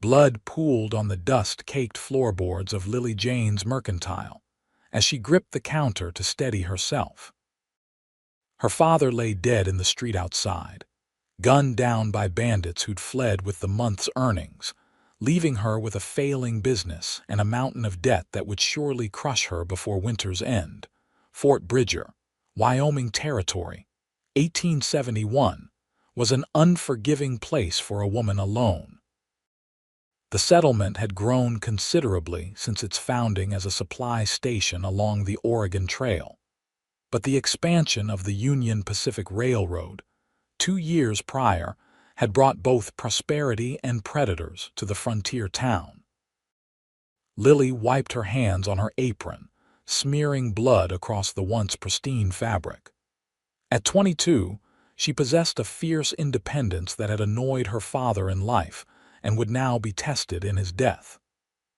Blood pooled on the dust-caked floorboards of Lily Jane's mercantile as she gripped the counter to steady herself. Her father lay dead in the street outside, gunned down by bandits who'd fled with the month's earnings, leaving her with a failing business and a mountain of debt that would surely crush her before winter's end. Fort Bridger, Wyoming Territory, 1871, was an unforgiving place for a woman alone. The settlement had grown considerably since its founding as a supply station along the Oregon Trail, but the expansion of the Union Pacific Railroad 2 years prior had brought both prosperity and predators to the frontier town. Lily wiped her hands on her apron, smearing blood across the once pristine fabric. At 22, she possessed a fierce independence that had annoyed her father in life and would now be tested in his death.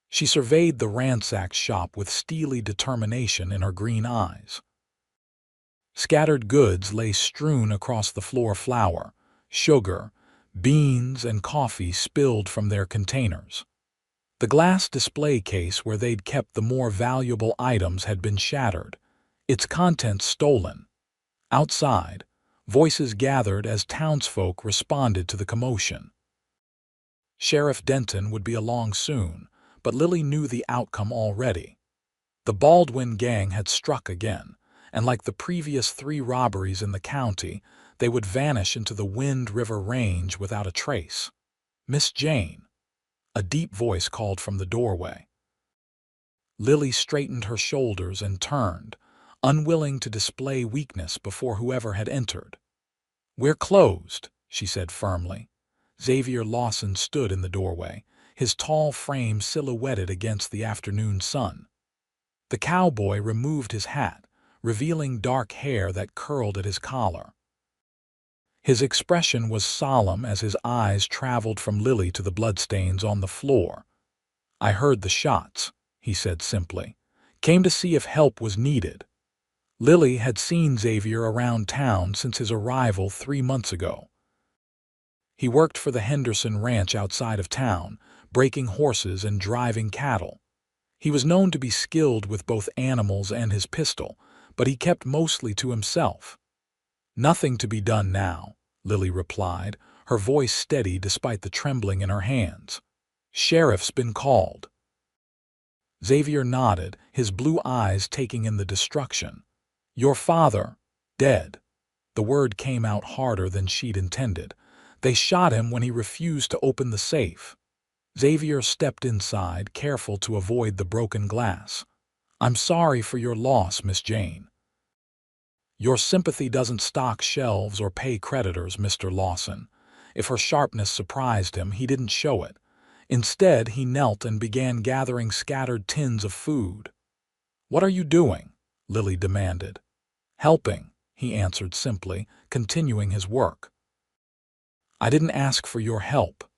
She surveyed the ransacked shop with steely determination in her green eyes. Scattered goods lay strewn across the floor, flour, sugar, beans, and coffee spilled from their containers. The glass display case where they'd kept the more valuable items had been shattered, its contents stolen. Outside, voices gathered as townsfolk responded to the commotion. Sheriff Denton would be along soon, but Lily knew the outcome already. The Baldwin gang had struck again, and like the previous 3 robberies in the county, they would vanish into the Wind River Range without a trace. "Miss Jane," a deep voice called from the doorway. Lily straightened her shoulders and turned, unwilling to display weakness before whoever had entered. "We're closed," she said firmly. Xavier Lawson stood in the doorway, his tall frame silhouetted against the afternoon sun. The cowboy removed his hat, revealing dark hair that curled at his collar. His expression was solemn as his eyes traveled from Lily to the bloodstains on the floor. "I heard the shots," he said simply. "Came to see if help was needed." Lily had seen Xavier around town since his arrival 3 months ago. He worked for the Henderson Ranch outside of town, breaking horses and driving cattle. He was known to be skilled with both animals and his pistol, but he kept mostly to himself. "Nothing to be done now," Lily replied, her voice steady despite the trembling in her hands. "Sheriff's been called." Xavier nodded, his blue eyes taking in the destruction. "Your father, dead." The word came out harder than she'd intended. "They shot him when he refused to open the safe." Xavier stepped inside, careful to avoid the broken glass. "I'm sorry for your loss, Miss Jane." "Your sympathy doesn't stock shelves or pay creditors, Mr. Lawson." If her sharpness surprised him, he didn't show it. Instead, he knelt and began gathering scattered tins of food. "What are you doing?" Lily demanded. "Helping," he answered simply, continuing his work. "I didn't ask for your help."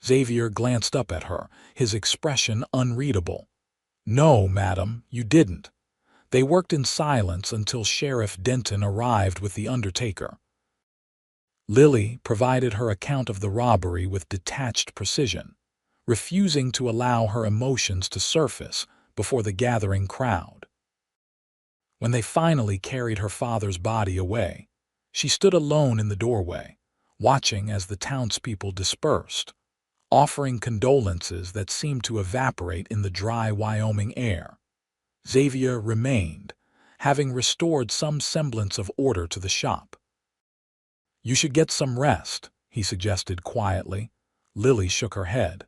Xavier glanced up at her, his expression unreadable. "No, madam, you didn't." They worked in silence until Sheriff Denton arrived with the undertaker. Lily provided her account of the robbery with detached precision, refusing to allow her emotions to surface before the gathering crowd. When they finally carried her father's body away, she stood alone in the doorway, watching as the townspeople dispersed, offering condolences that seemed to evaporate in the dry Wyoming air. Xavier remained, having restored some semblance of order to the shop. "You should get some rest," he suggested quietly. Lily shook her head.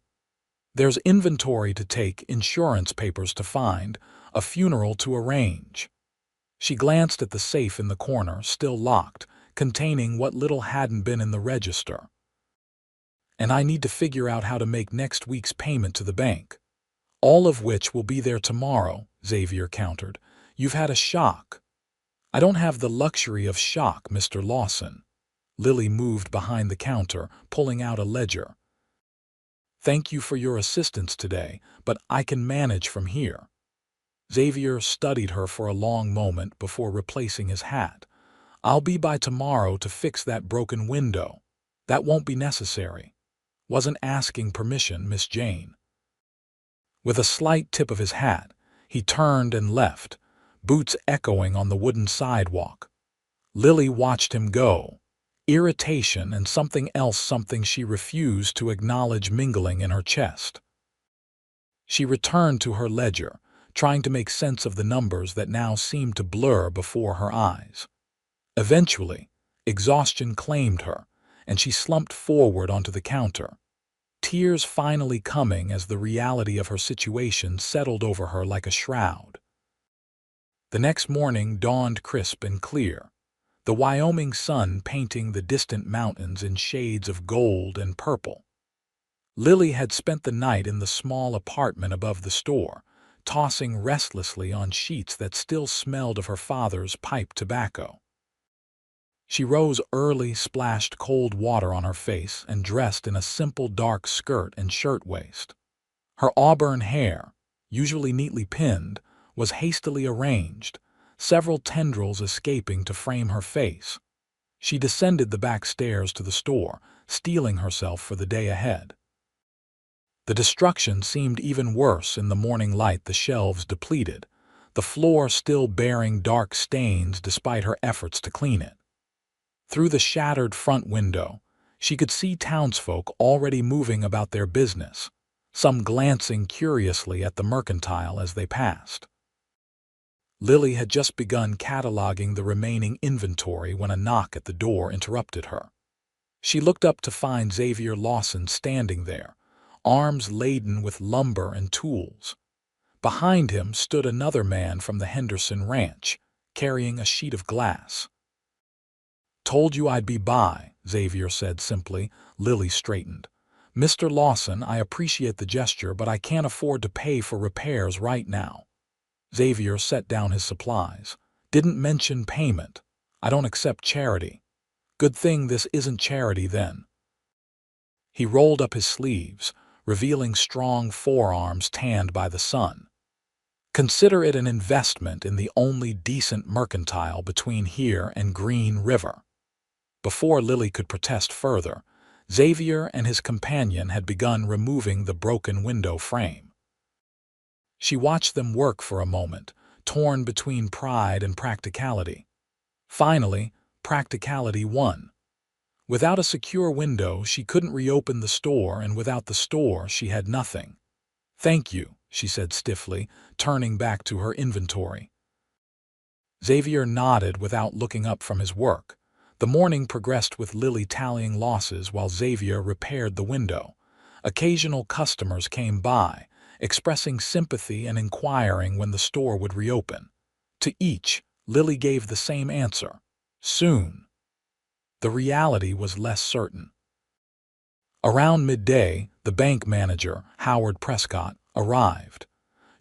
"There's inventory to take, insurance papers to find, a funeral to arrange." She glanced at the safe in the corner, still locked, containing what little hadn't been in the register. "And I need to figure out how to make next week's payment to the bank." "All of which will be there tomorrow," Xavier countered. "You've had a shock." "I don't have the luxury of shock, Mr. Lawson." Lily moved behind the counter, pulling out a ledger. "Thank you for your assistance today, but I can manage from here." Xavier studied her for a long moment before replacing his hat. "I'll be by tomorrow to fix that broken window." "That won't be necessary." Wasn't asking permission, Miss Jane." With a slight tip of his hat, he turned and left, boots echoing on the wooden sidewalk. Lily watched him go, irritation and something else, something she refused to acknowledge, mingling in her chest. She returned to her ledger, trying to make sense of the numbers that now seemed to blur before her eyes. Eventually, exhaustion claimed her, and she slumped forward onto the counter, tears finally coming as the reality of her situation settled over her like a shroud. The next morning dawned crisp and clear, the Wyoming sun painting the distant mountains in shades of gold and purple. Lily had spent the night in the small apartment above the store, tossing restlessly on sheets that still smelled of her father's pipe tobacco. She rose early, splashed cold water on her face, and dressed in a simple dark skirt and shirtwaist. Her auburn hair, usually neatly pinned, was hastily arranged, several tendrils escaping to frame her face. She descended the back stairs to the store, steeling herself for the day ahead. The destruction seemed even worse in the morning light, the shelves depleted, the floor still bearing dark stains despite her efforts to clean it. Through the shattered front window, she could see townsfolk already moving about their business, some glancing curiously at the mercantile as they passed. Lily had just begun cataloging the remaining inventory when a knock at the door interrupted her. She looked up to find Xavier Lawson standing there, arms laden with lumber and tools. Behind him stood another man from the Henderson ranch, carrying a sheet of glass. "Told you I'd be by," Xavier said simply. Lily straightened. "Mr. Lawson, I appreciate the gesture, but I can't afford to pay for repairs right now." Xavier set down his supplies. "Didn't mention payment. I don't accept charity." "Good thing this isn't charity then." He rolled up his sleeves, revealing strong forearms tanned by the sun. "Consider it an investment in the only decent mercantile between here and Green River." Before Lily could protest further, Xavier and his companion had begun removing the broken window frame. She watched them work for a moment, torn between pride and practicality. Finally, practicality won. Without a secure window, she couldn't reopen the store, and without the store, she had nothing. "Thank you," she said stiffly, turning back to her inventory. Xavier nodded without looking up from his work. The morning progressed with Lily tallying losses while Xavier repaired the window. Occasional customers came by, expressing sympathy and inquiring when the store would reopen. To each, Lily gave the same answer: soon. The reality was less certain. Around midday, the bank manager, Howard Prescott, arrived.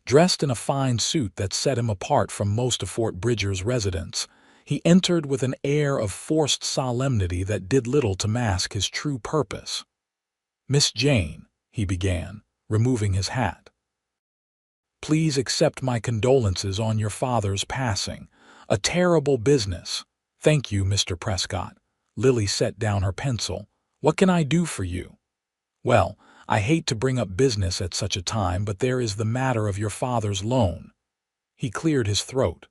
Dressed in a fine suit that set him apart from most of Fort Bridger's residents, he entered with an air of forced solemnity that did little to mask his true purpose. "Miss Jane," he began, removing his hat. "Please accept my condolences on your father's passing. A terrible business." "Thank you, Mr. Prescott." Lily set down her pencil. "What can I do for you?" "Well, I hate to bring up business at such a time, but there is the matter of your father's loan." He cleared his throat.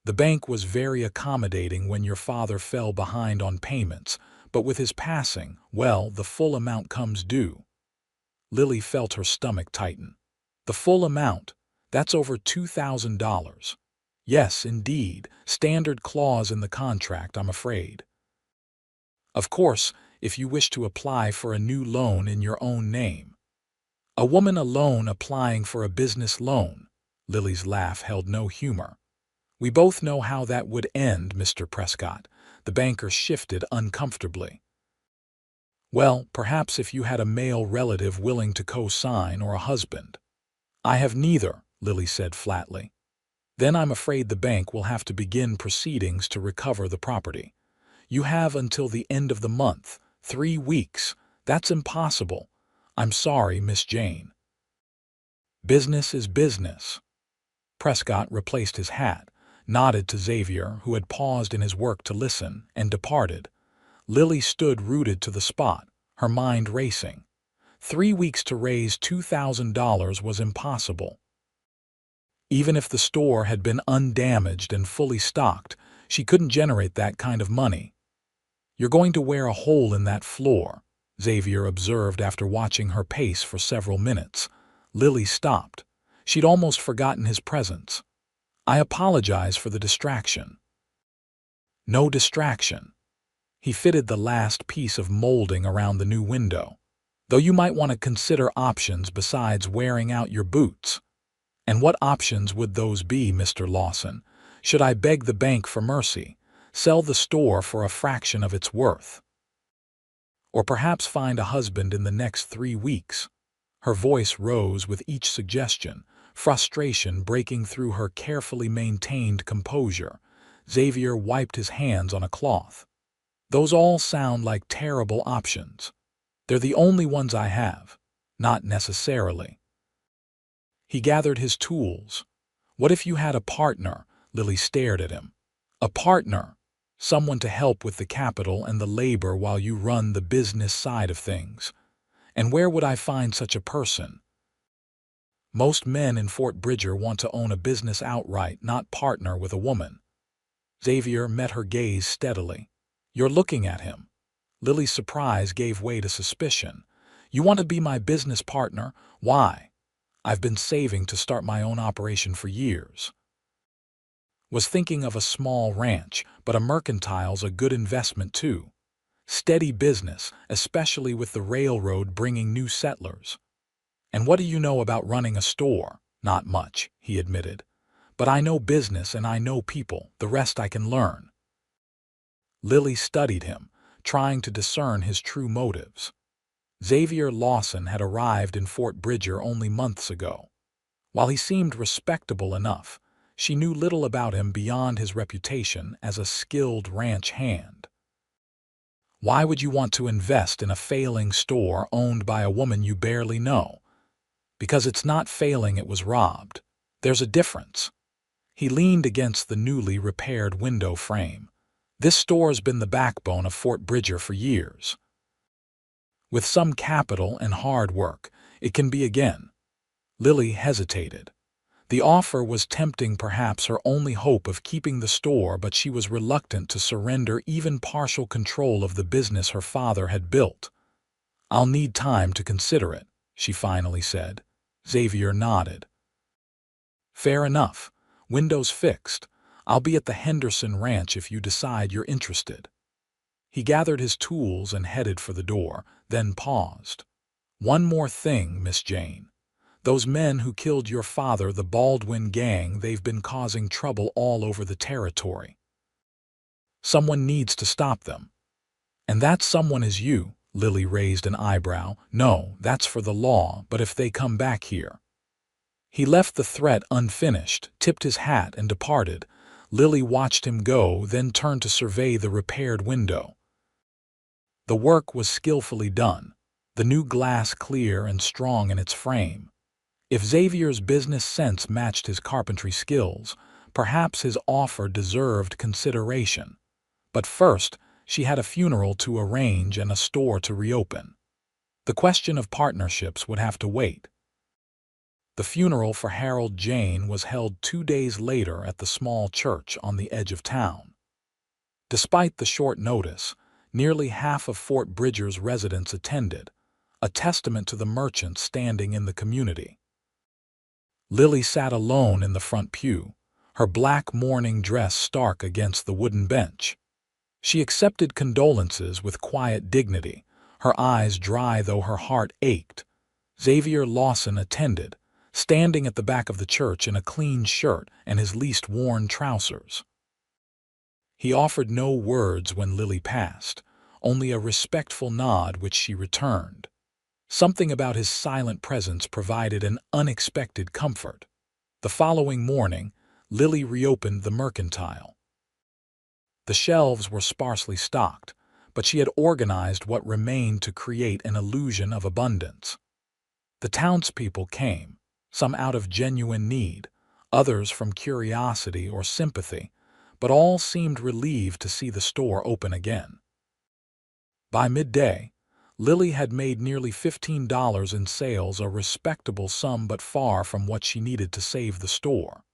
"The bank was very accommodating when your father fell behind on payments, but with his passing, well, the full amount comes due." Lily felt her stomach tighten. "The full amount? That's over $2,000. "Yes, indeed. Standard clause in the contract, I'm afraid." "Of course, if you wish to apply for a new loan in your own name." "A woman alone applying for a business loan?" Lily's laugh held no humor. "We both know how that would end, Mr. Prescott." The banker shifted uncomfortably. "Well, perhaps if you had a male relative willing to co-sign, or a husband." "I have neither," Lily said flatly. "Then I'm afraid the bank will have to begin proceedings to recover the property. You have until the end of the month, 3 weeks. That's impossible." "I'm sorry, Miss Jane." "Business is business." Prescott replaced his hat, nodded to Xavier, who had paused in his work to listen, and departed. Lily stood rooted to the spot, her mind racing. 3 weeks to raise $2,000 was impossible. Even if the store had been undamaged and fully stocked, she couldn't generate that kind of money. "You're going to wear a hole in that floor," Xavier observed after watching her pace for several minutes. Lily stopped. She'd almost forgotten his presence. "I apologize for the distraction." "No distraction." He fitted the last piece of molding around the new window. "Though you might want to consider options besides wearing out your boots." "And what options would those be, Mr. Lawson? Should I beg the bank for mercy, sell the store for a fraction of its worth, or perhaps find a husband in the next 3 weeks?" Her voice rose with each suggestion, frustration breaking through her carefully maintained composure. Xavier wiped his hands on a cloth. "Those all sound like terrible options. They're the only ones I have." "Not necessarily." He gathered his tools. "What if you had a partner?" Lily stared at him. "A partner? Someone to help with the capital and the labor while you run the business side of things. And where would I find such a person?" "Most men in Fort Bridger want to own a business outright, not partner with a woman." Xavier met her gaze steadily. "You're looking at him." Lily's surprise gave way to suspicion. "You want to be my business partner? Why?" "I've been saving to start my own operation for years. Was thinking of a small ranch, but a mercantile's a good investment too. Steady business, especially with the railroad bringing new settlers." "And what do you know about running a store?" "Not much," he admitted. "But I know business and I know people. The rest I can learn." Lily studied him, trying to discern his true motives. Xavier Lawson had arrived in Fort Bridger only months ago. While he seemed respectable enough, she knew little about him beyond his reputation as a skilled ranch hand. "Why would you want to invest in a failing store owned by a woman you barely know?" "Because it's not failing, it was robbed. There's a difference." He leaned against the newly repaired window frame. "This store's been the backbone of Fort Bridger for years. With some capital and hard work, it can be again." Lily hesitated. The offer was tempting, perhaps her only hope of keeping the store, but she was reluctant to surrender even partial control of the business her father had built. "I'll need time to consider it," she finally said. Xavier nodded. "Fair enough. Windows fixed. I'll be at the Henderson Ranch if you decide you're interested." He gathered his tools and headed for the door, then paused. "One more thing, Miss Jane. Those men who killed your father, the Baldwin gang, they've been causing trouble all over the territory. Someone needs to stop them." "And that someone is you?" Lily raised an eyebrow. "No, that's for the law, but if they come back here." He left the threat unfinished, tipped his hat, and departed. Lily watched him go, then turned to survey the repaired window. The work was skillfully done, the new glass clear and strong in its frame. If Xavier's business sense matched his carpentry skills, perhaps his offer deserved consideration. But first, she had a funeral to arrange and a store to reopen. The question of partnerships would have to wait. The funeral for Harold Jane was held 2 days later at the small church on the edge of town. Despite the short notice, nearly half of Fort Bridger's residents attended, a testament to the merchants standing in the community. Lily sat alone in the front pew, her black mourning dress stark against the wooden bench. She accepted condolences with quiet dignity, her eyes dry though her heart ached. Xavier Lawson attended, standing at the back of the church in a clean shirt and his least worn trousers. He offered no words when Lily passed, only a respectful nod which she returned. Something about his silent presence provided an unexpected comfort. The following morning, Lily reopened the mercantile. The shelves were sparsely stocked, but she had organized what remained to create an illusion of abundance. The townspeople came, some out of genuine need, others from curiosity or sympathy, but all seemed relieved to see the store open again. By midday, Lily had made nearly $15 in sales, a respectable sum but far from what she needed to save the store.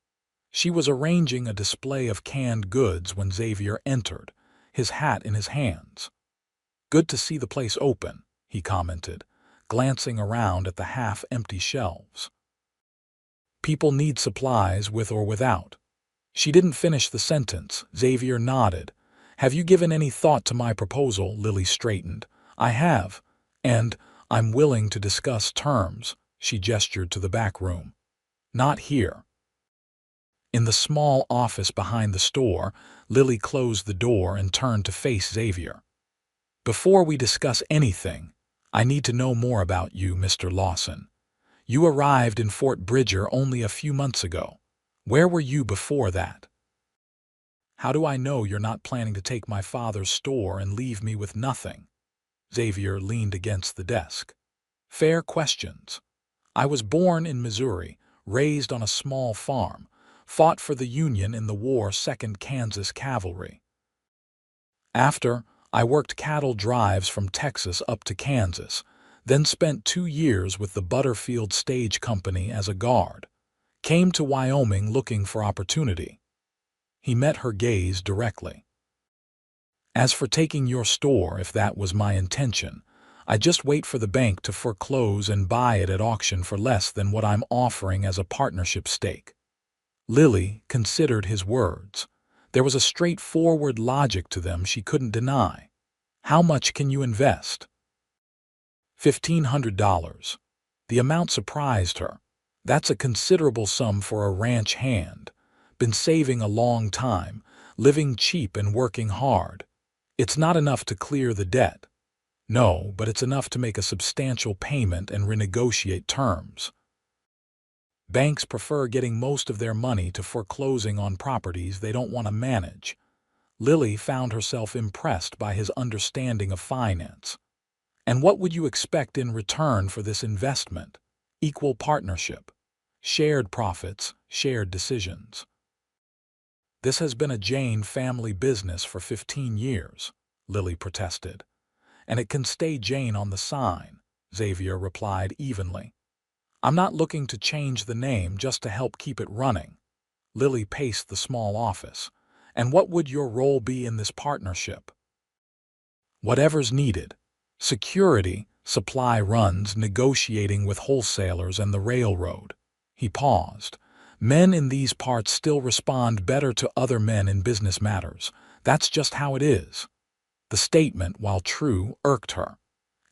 She was arranging a display of canned goods when Xavier entered, his hat in his hands. "Good to see the place open," he commented, glancing around at the half-empty shelves. "People need supplies with or without." She didn't finish the sentence. Xavier nodded. "Have you given any thought to my proposal?" Lily straightened. "I have, and I'm willing to discuss terms." She gestured to the back room. "Not here." In the small office behind the store, Lily closed the door and turned to face Xavier. "Before we discuss anything, I need to know more about you, Mr. Lawson. You arrived in Fort Bridger only a few months ago. Where were you before that?" "How do I know you're not planning to take my father's store and leave me with nothing?" Xavier leaned against the desk. "Fair questions. I was born in Missouri, raised on a small farm, fought for the Union in the war, 2nd Kansas Cavalry. After, I worked cattle drives from Texas up to Kansas, then spent 2 years with the Butterfield Stage Company as a guard. Came to Wyoming looking for opportunity." He met her gaze directly. "As for taking your store, if that was my intention, I'd just wait for the bank to foreclose and buy it at auction for less than what I'm offering as a partnership stake." Lily considered his words. There was a straightforward logic to them she couldn't deny. "How much can you invest?" $1,500. The amount surprised her. That's a considerable sum for a ranch hand. Been saving a long time, living cheap and working hard. It's not enough to clear the debt. No, but it's enough to make a substantial payment and renegotiate terms. Banks prefer getting most of their money to foreclosing on properties they don't want to manage. Lily found herself impressed by his understanding of finance. "And what would you expect in return for this investment?" "Equal partnership. Shared profits, shared decisions." "This has been a Jane family business for 15 years, Lily protested. "And it can stay Jane on the sign," Xavier replied evenly. "I'm not looking to change the name just to help keep it running." Lily paced the small office. "And what would your role be in this partnership?" "Whatever's needed. Security, supply runs, negotiating with wholesalers and the railroad." He paused. "Men in these parts still respond better to other men in business matters. That's just how it is." The statement, while true, irked her.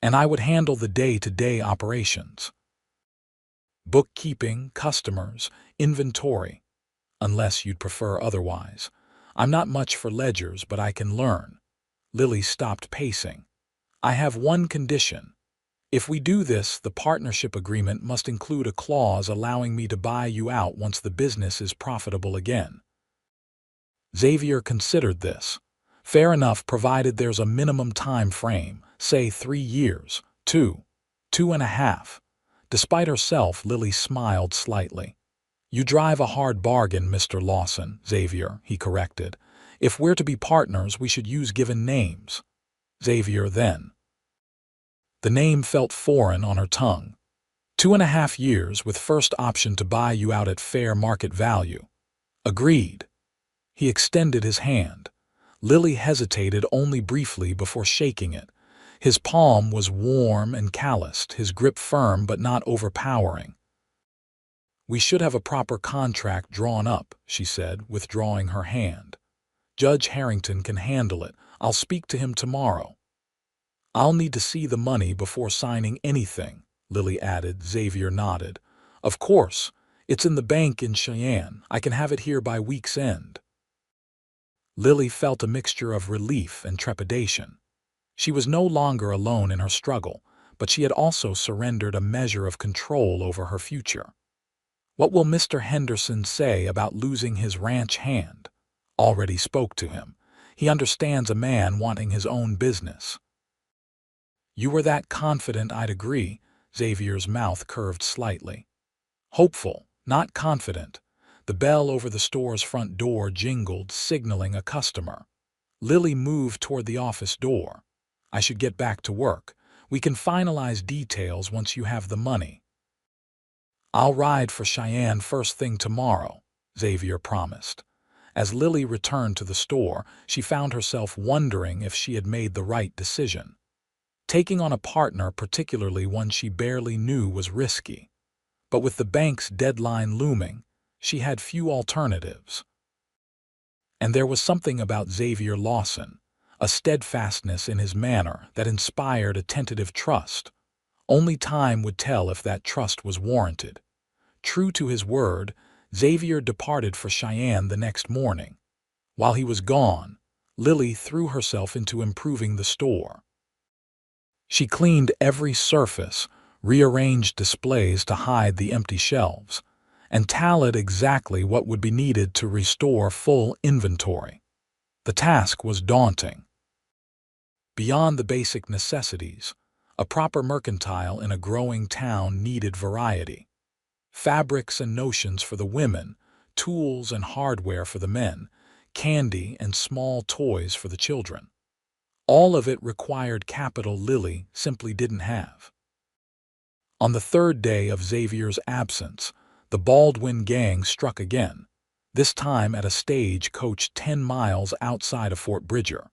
"And I would handle the day-to-day operations. Bookkeeping, customers, inventory. Unless you'd prefer otherwise. I'm not much for ledgers, but I can learn." Lily stopped pacing. "I have one condition. If we do this, the partnership agreement must include a clause allowing me to buy you out once the business is profitable again." Xavier considered this. "Fair enough, provided there's a minimum time frame, say 3 years, 2.5. Despite herself, Lily smiled slightly. "You drive a hard bargain, Mr. Lawson," Xavier, he corrected. "If we're to be partners, we should use given names." Xavier then. The name felt foreign on her tongue. 2.5 years with first option to buy you out at fair market value." "Agreed." He extended his hand. Lily hesitated only briefly before shaking it. His palm was warm and calloused, his grip firm but not overpowering. "We should have a proper contract drawn up," she said, withdrawing her hand. "Judge Harrington can handle it. I'll speak to him tomorrow." "I'll need to see the money before signing anything," Lily added. Xavier nodded. "Of course. It's in the bank in Cheyenne. I can have it here by week's end." Lily felt a mixture of relief and trepidation. She was no longer alone in her struggle, but she had also surrendered a measure of control over her future. What will Mr. Henderson say about losing his ranch hand? Already spoke to him. He understands a man wanting his own business. "You were that confident I'd agree." Xavier's mouth curved slightly. "Hopeful, not confident." The bell over the store's front door jingled, signaling a customer. Lily moved toward the office door. "I should get back to work. We can finalize details once you have the money. I'll ride for Cheyenne first thing tomorrow, Xavier promised. As Lily returned to the store, she found herself wondering if she had made the right decision. Taking on a partner, particularly one she barely knew, was risky. But with the bank's deadline looming, she had few alternatives. And there was something about Xavier Lawson, a steadfastness in his manner that inspired a tentative trust. Only time would tell if that trust was warranted. True to his word, Xavier departed for Cheyenne the next morning. While he was gone, Lily threw herself into improving the store. She cleaned every surface, rearranged displays to hide the empty shelves, and tallied exactly what would be needed to restore full inventory. The task was daunting. Beyond the basic necessities, a proper mercantile in a growing town needed variety. Fabrics and notions for the women, tools and hardware for the men, candy and small toys for the children. All of it required capital Lily simply didn't have. On the third day of Xavier's absence, the Baldwin gang struck again, this time at a stagecoach 10 miles outside of Fort Bridger.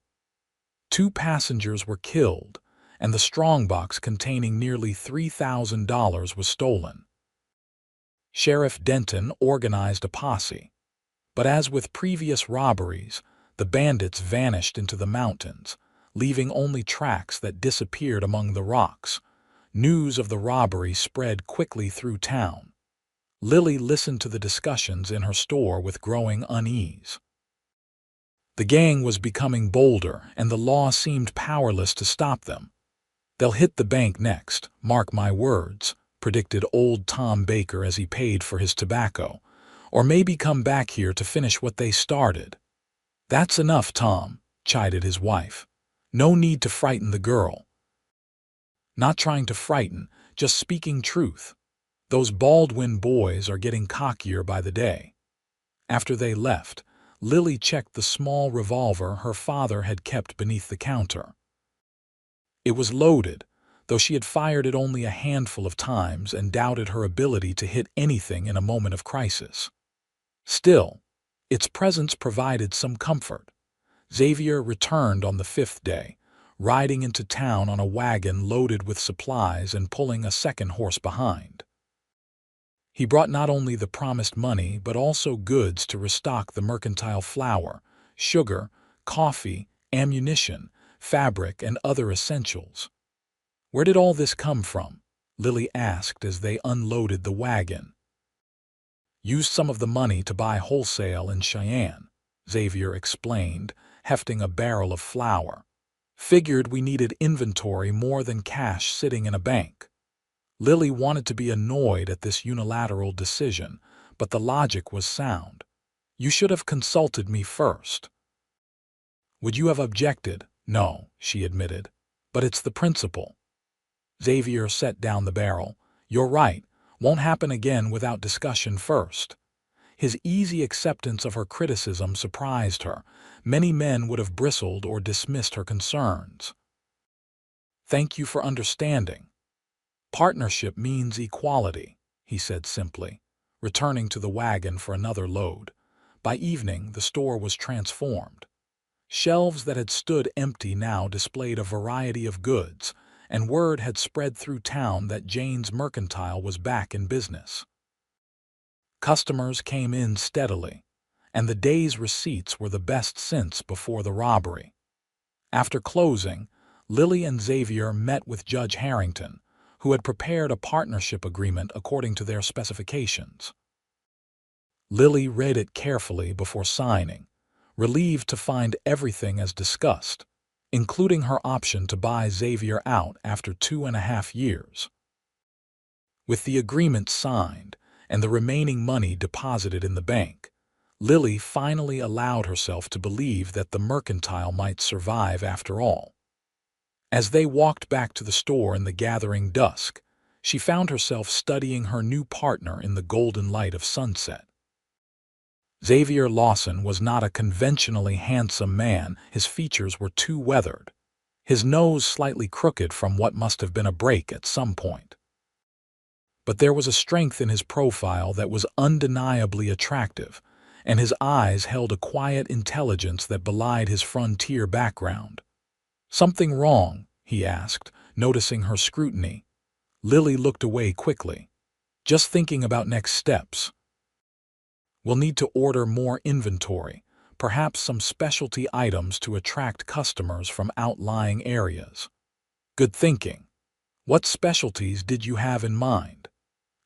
2 passengers were killed, and the strongbox containing nearly $3,000 was stolen. Sheriff Denton organized a posse, but as with previous robberies, the bandits vanished into the mountains, leaving only tracks that disappeared among the rocks. News of the robbery spread quickly through town. Lily listened to the discussions in her store with growing unease. The gang was becoming bolder, and the law seemed powerless to stop them. "They'll hit the bank next, mark my words," predicted old Tom Baker as he paid for his tobacco, "or maybe come back here to finish what they started." "That's enough, Tom," chided his wife. "No need to frighten the girl." "Not trying to frighten, just speaking truth. Those Baldwin boys are getting cockier by the day." After they left, Lily checked the small revolver her father had kept beneath the counter. It was loaded, though she had fired it only a handful of times and doubted her ability to hit anything in a moment of crisis. Still, its presence provided some comfort. Xavier returned on the 5th day, riding into town on a wagon loaded with supplies and pulling a second horse behind. He brought not only the promised money but also goods to restock the mercantile: flour, sugar, coffee, ammunition, fabric, and other essentials. "Where did all this come from?" Lily asked as they unloaded the wagon. "Used some of the money to buy wholesale in Cheyenne," Xavier explained, hefting a barrel of flour. "Figured we needed inventory more than cash sitting in a bank." Lily wanted to be annoyed at this unilateral decision, but the logic was sound. "You should have consulted me first." "Would you have objected?" "No," she admitted. "But it's the principle." Xavier set down the barrel. "You're right. Won't happen again without discussion first." His easy acceptance of her criticism surprised her. Many men would have bristled or dismissed her concerns. "Thank you for understanding. Partnership means equality," he said simply, returning to the wagon for another load. By evening, the store was transformed. Shelves that had stood empty now displayed a variety of goods, and word had spread through town that Jane's Mercantile was back in business. Customers came in steadily, and the day's receipts were the best since before the robbery. After closing, Lily and Xavier met with Judge Harrington, who had prepared a partnership agreement according to their specifications. Lily read it carefully before signing, relieved to find everything as discussed, including her option to buy Xavier out after 2.5 years. With the agreement signed and the remaining money deposited in the bank, Lily finally allowed herself to believe that the mercantile might survive after all. As they walked back to the store in the gathering dusk, she found herself studying her new partner in the golden light of sunset. Xavier Lawson was not a conventionally handsome man. His features were too weathered. his nose slightly crooked from what must have been a break at some point. But there was a strength in his profile that was undeniably attractive, and his eyes held a quiet intelligence that belied his frontier background. "Something wrong?" he asked, noticing her scrutiny. Lily looked away quickly. "Just thinking about next steps. We'll need to order more inventory, perhaps some specialty items to attract customers from outlying areas." "Good thinking. What specialties did you have in mind?"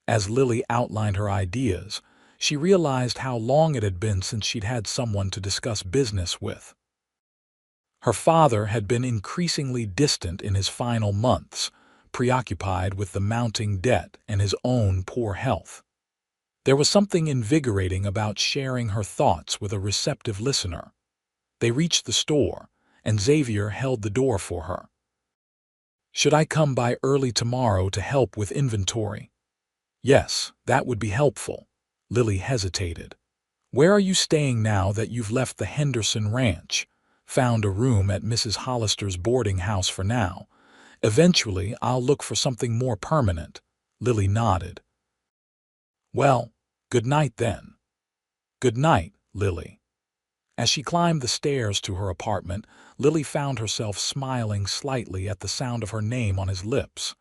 As Lily outlined her ideas, she realized how long it had been since she'd had someone to discuss business with. Her father had been increasingly distant in his final months, preoccupied with the mounting debt and his own poor health. There was something invigorating about sharing her thoughts with a receptive listener. They reached the store, and Xavier held the door for her. "Should I come by early tomorrow to help with inventory?" "Yes, that would be helpful." Lily hesitated. "Where are you staying now that you've left the Henderson Ranch?" "Found a room at Mrs. Hollister's boarding house for now. Eventually, I'll look for something more permanent." Lily nodded. "Well, good night then." "Good night, Lily." As she climbed the stairs to her apartment, Lily found herself smiling slightly at the sound of her name on his lips.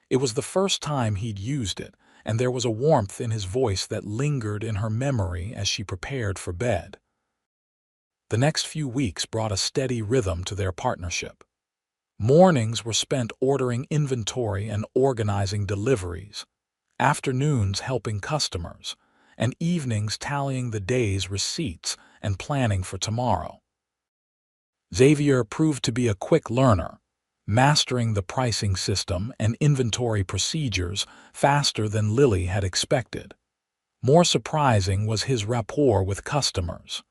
It was the first time he'd used it, and there was a warmth in his voice that lingered in her memory as she prepared for bed. The next few weeks brought a steady rhythm to their partnership. Mornings were spent ordering inventory and organizing deliveries, afternoons helping customers, and evenings tallying the day's receipts and planning for tomorrow. Xavier proved to be a quick learner, mastering the pricing system and inventory procedures faster than Lily had expected. More surprising was his rapport with customers.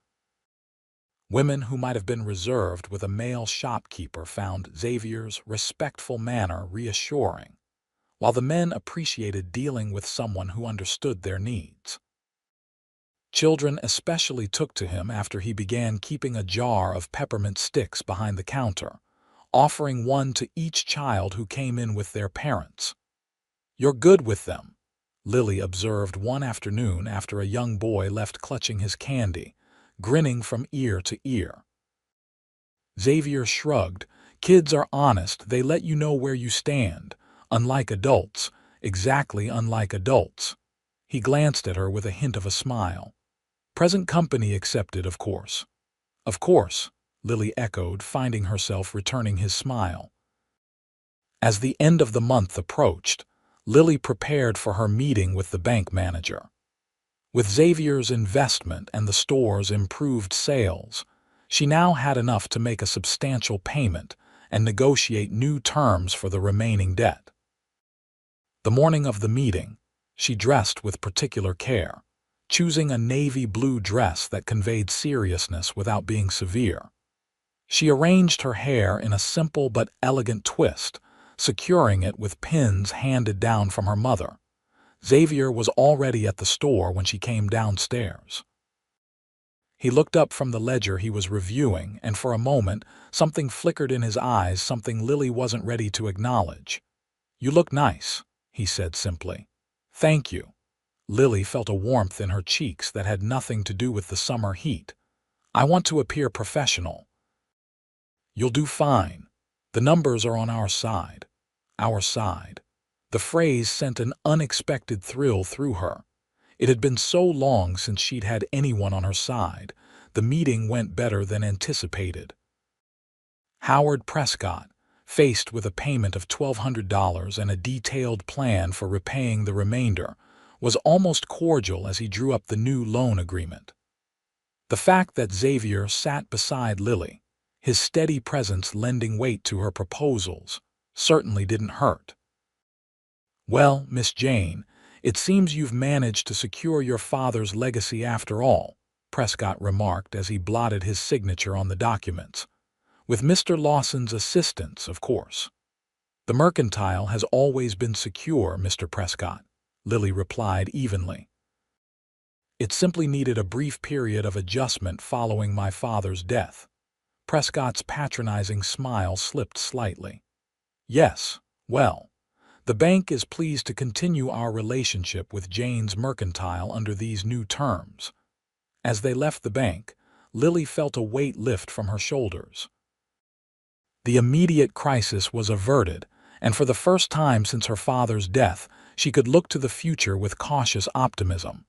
Women who might have been reserved with a male shopkeeper found Xavier's respectful manner reassuring, while the men appreciated dealing with someone who understood their needs. Children especially took to him after he began keeping a jar of peppermint sticks behind the counter, offering one to each child who came in with their parents. "You're good with them," Lily observed one afternoon after a young boy left clutching his candy, grinning from ear to ear. Xavier shrugged. "Kids are honest, they let you know where you stand. Unlike adults, exactly unlike adults." He glanced at her with a hint of a smile. "Present company accepted, of course." "Of course," Lily echoed, finding herself returning his smile. As the end of the month approached, Lily prepared for her meeting with the bank manager. With Xavier's investment and the store's improved sales, she now had enough to make a substantial payment and negotiate new terms for the remaining debt. The morning of the meeting, she dressed with particular care, choosing a navy blue dress that conveyed seriousness without being severe. She arranged her hair in a simple but elegant twist, securing it with pins handed down from her mother. Xavier was already at the store when she came downstairs. He looked up from the ledger he was reviewing, and for a moment, something flickered in his eyes, something Lily wasn't ready to acknowledge. "You look nice," he said simply. "Thank you." Lily felt a warmth in her cheeks that had nothing to do with the summer heat. "I want to appear professional." "You'll do fine. The numbers are on our side." Our side. The phrase sent an unexpected thrill through her. It had been so long since she'd had anyone on her side. The meeting went better than anticipated. Howard Prescott, faced with a payment of $1,200 and a detailed plan for repaying the remainder, was almost cordial as he drew up the new loan agreement. The fact that Xavier sat beside Lily, his steady presence lending weight to her proposals, certainly didn't hurt. "Well, Miss Jane, it seems you've managed to secure your father's legacy after all," Prescott remarked as he blotted his signature on the documents. "With Mr. Lawson's assistance, of course." "The mercantile has always been secure, Mr. Prescott," Lily replied evenly. "It simply needed a brief period of adjustment following my father's death." Prescott's patronizing smile slipped slightly. Yes, well, the bank is pleased to continue our relationship with Jane's Mercantile under these new terms. As they left the bank, Lily felt a weight lift from her shoulders. The immediate crisis was averted, and for the first time since her father's death, she could look to the future with cautious optimism.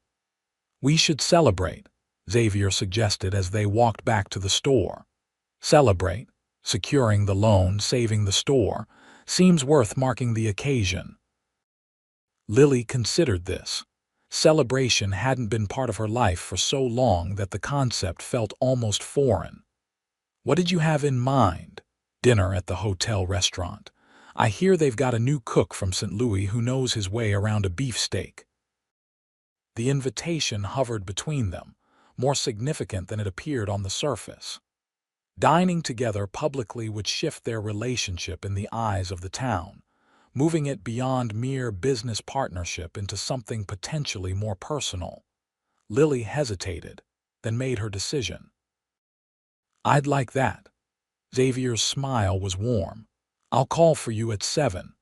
"We should celebrate," Xavier suggested as they walked back to the store. "Celebrate, securing the loan, saving the store, seems worth marking the occasion." Lily considered this. Celebration hadn't been part of her life for so long that the concept felt almost foreign. "What did you have in mind?" "Dinner at the hotel restaurant. I hear they've got a new cook from St. Louis who knows his way around a beefsteak." The invitation hovered between them, more significant than it appeared on the surface. Dining together publicly would shift their relationship in the eyes of the town, moving it beyond mere business partnership into something potentially more personal. Lily hesitated, then made her decision. "I'd like that." Xavier's smile was warm. "I'll call for you at 7.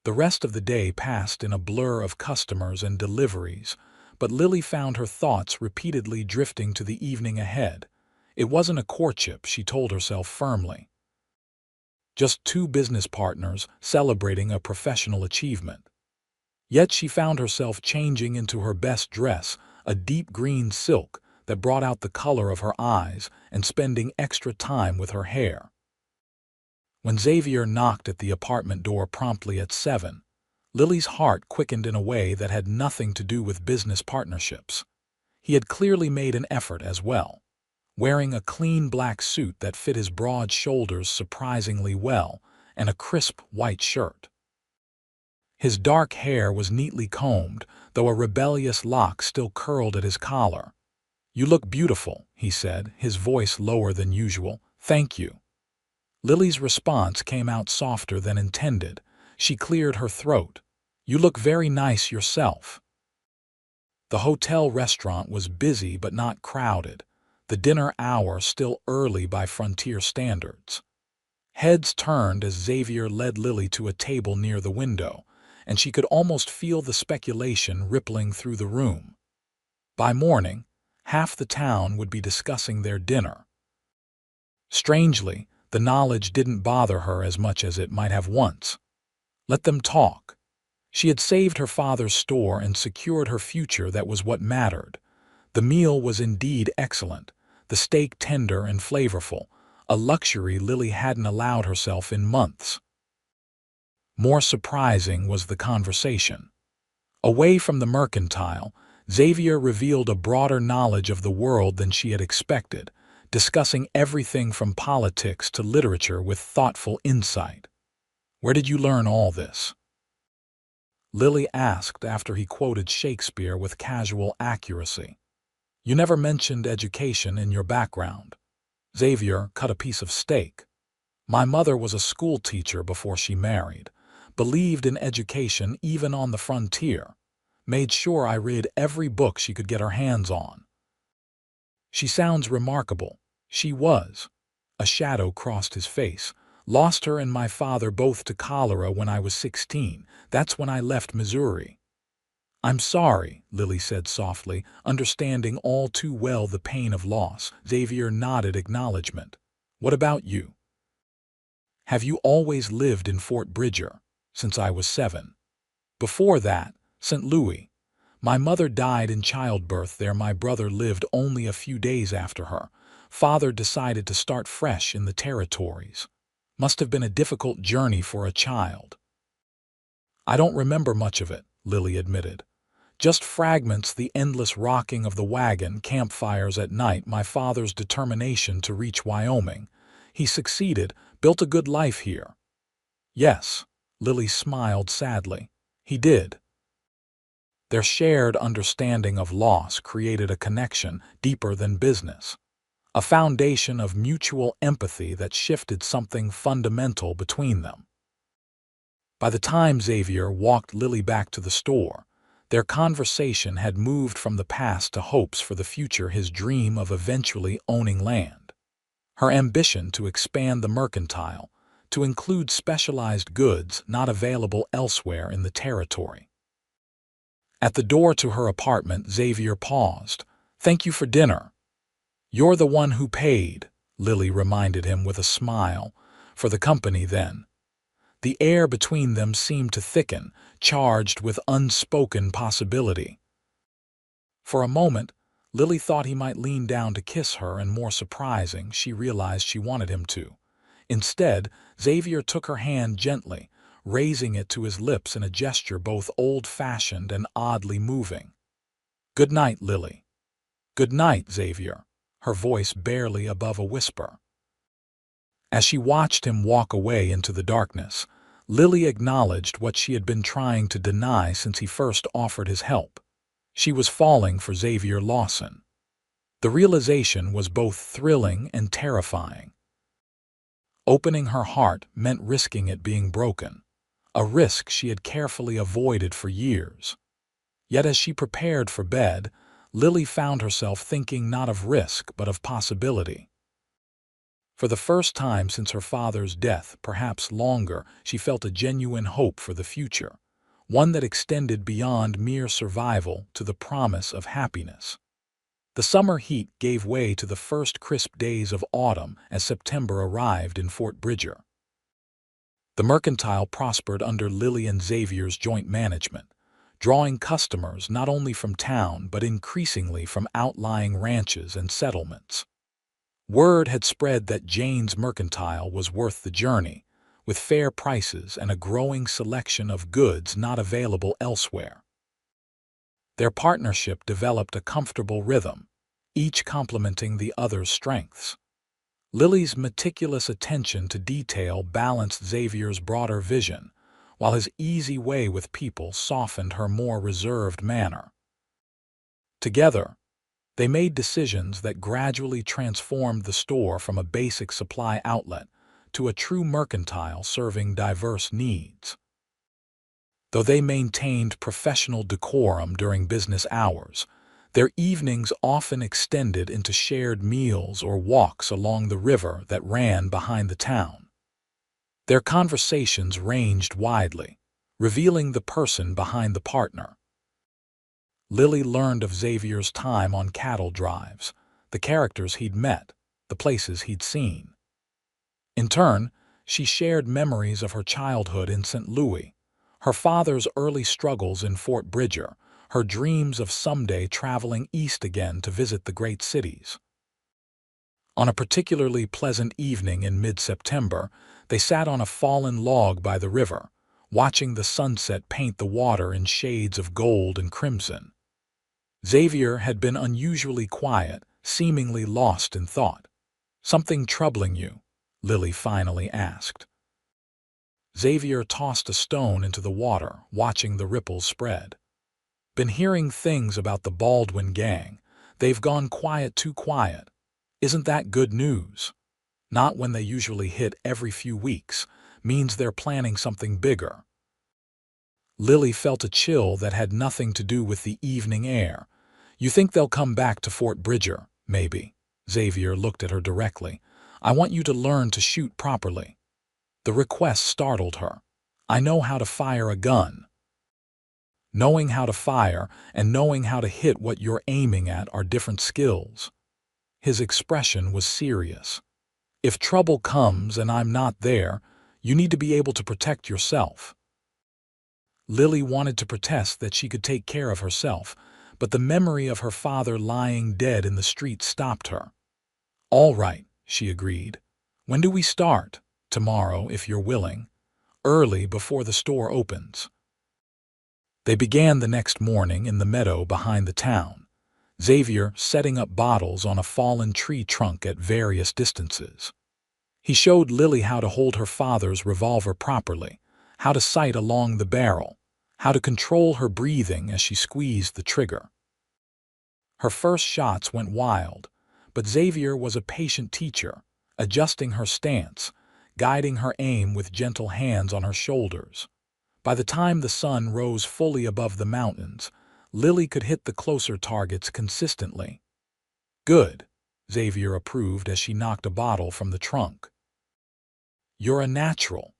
The rest of the day passed in a blur of customers and deliveries, but Lily found her thoughts repeatedly drifting to the evening ahead. It wasn't a courtship, she told herself firmly. Just two business partners celebrating a professional achievement. Yet she found herself changing into her best dress, a deep green silk that brought out the color of her eyes, and spending extra time with her hair. When Xavier knocked at the apartment door promptly at 7, Lily's heart quickened in a way that had nothing to do with business partnerships. He had clearly made an effort as well, wearing a clean black suit that fit his broad shoulders surprisingly well and a crisp white shirt. His dark hair was neatly combed, though a rebellious lock still curled at his collar. "You look beautiful," he said, his voice lower than usual. "Thank you." Lily's response came out softer than intended. She cleared her throat. "You look very nice yourself." The hotel restaurant was busy but not crowded, the dinner hour still early by frontier standards. Heads turned as Xavier led Lily to a table near the window, and she could almost feel the speculation rippling through the room. By morning, half the town would be discussing their dinner. Strangely, the knowledge didn't bother her as much as it might have once. Let them talk. She had saved her father's store and secured her future. That was what mattered. The meal was indeed excellent, the steak tender and flavorful, a luxury Lily hadn't allowed herself in months. More surprising was the conversation. Away from the mercantile, Xavier revealed a broader knowledge of the world than she had expected, discussing everything from politics to literature with thoughtful insight. "Where did you learn all this?" Lily asked after he quoted Shakespeare with casual accuracy. "You never mentioned education in your background." Xavier cut a piece of steak. "My mother was a school teacher before she married, believed in education even on the frontier, made sure I read every book she could get her hands on." "She sounds remarkable." She was. A shadow crossed his face. "Lost her and my father both to cholera when I was 16. That's when I left Missouri." "I'm sorry," Lily said softly, understanding all too well the pain of loss. Xavier nodded acknowledgement. "What about you?" "Have you always lived in Fort Bridger?" "Since I was 7. Before that, St. Louis. My mother died in childbirth there. My brother lived only a few days after her. Father decided to start fresh in the territories. Must have been a difficult journey for a child." "I don't remember much of it," Lily admitted. "Just fragments, the endless rocking of the wagon, campfires at night, my father's determination to reach Wyoming. He succeeded, built a good life here." "Yes," Lily smiled sadly. "He did." Their shared understanding of loss created a connection deeper than business, a foundation of mutual empathy that shifted something fundamental between them. By the time Xavier walked Lily back to the store, their conversation had moved from the past to hopes for the future, his dream of eventually owning land. her ambition to expand the mercantile, to include specialized goods not available elsewhere in the territory. At the door to her apartment, Xavier paused. "Thank you for dinner." "You're the one who paid," Lily reminded him with a smile, "for the company then." The air between them seemed to thicken, charged with unspoken possibility. For a moment, Lily thought he might lean down to kiss her, and more surprising, she realized she wanted him to. Instead, Xavier took her hand gently, raising it to his lips in a gesture both old-fashioned and oddly moving. "Good night, Lily." "Good night, Xavier," her voice barely above a whisper. As she watched him walk away into the darkness, Lily acknowledged what she had been trying to deny since he first offered his help. She was falling for Xavier Lawson. The realization was both thrilling and terrifying. Opening her heart meant risking it being broken, a risk she had carefully avoided for years. Yet as she prepared for bed, Lily found herself thinking not of risk but of possibility. For the first time since her father's death, perhaps longer, she felt a genuine hope for the future, one that extended beyond mere survival to the promise of happiness. The summer heat gave way to the first crisp days of autumn as September arrived in Fort Bridger. The mercantile prospered under Lily and Xavier's joint management, drawing customers not only from town but increasingly from outlying ranches and settlements. Word had spread that Jane's mercantile was worth the journey, with fair prices and a growing selection of goods not available elsewhere. Their partnership developed a comfortable rhythm, each complementing the other's strengths. Lily's meticulous attention to detail balanced Xavier's broader vision, while his easy way with people softened her more reserved manner. Together, they made decisions that gradually transformed the store from a basic supply outlet to a true mercantile serving diverse needs. Though they maintained professional decorum during business hours, their evenings often extended into shared meals or walks along the river that ran behind the town. Their conversations ranged widely, revealing the person behind the partner. Lily learned of Xavier's time on cattle drives, the characters he'd met, the places he'd seen. In turn, she shared memories of her childhood in St. Louis, her father's early struggles in Fort Bridger, her dreams of someday traveling east again to visit the great cities. On a particularly pleasant evening in mid-September, they sat on a fallen log by the river, watching the sunset paint the water in shades of gold and crimson. Xavier had been unusually quiet, seemingly lost in thought. "Something troubling you?" Lily finally asked. Xavier tossed a stone into the water, watching the ripples spread. "Been hearing things about the Baldwin gang. They've gone quiet, too quiet. Isn't that good news? Not when they usually hit every few weeks. Means they're planning something bigger." Lily felt a chill that had nothing to do with the evening air. "You think they'll come back to Fort Bridger, maybe?" Xavier looked at her directly. "I want you to learn to shoot properly." The request startled her. "I know how to fire a gun." Knowing how to fire and knowing how to hit what you're aiming at are different skills. His expression was serious. "If trouble comes and I'm not there, you need to be able to protect yourself." Lily wanted to protest that she could take care of herself, but the memory of her father lying dead in the street stopped her. "All right," she agreed. "When do we start?" "Tomorrow, if you're willing. Early, before the store opens." They began the next morning in the meadow behind the town, Xavier setting up bottles on a fallen tree trunk at various distances. He showed Lily how to hold her father's revolver properly, how to sight along the barrel, how to control her breathing as she squeezed the trigger. Her first shots went wild, but Xavier was a patient teacher, adjusting her stance, guiding her aim with gentle hands on her shoulders. By the time the sun rose fully above the mountains, Lily could hit the closer targets consistently. "Good," Xavier approved as she knocked a bottle from the trunk. "You're a natural."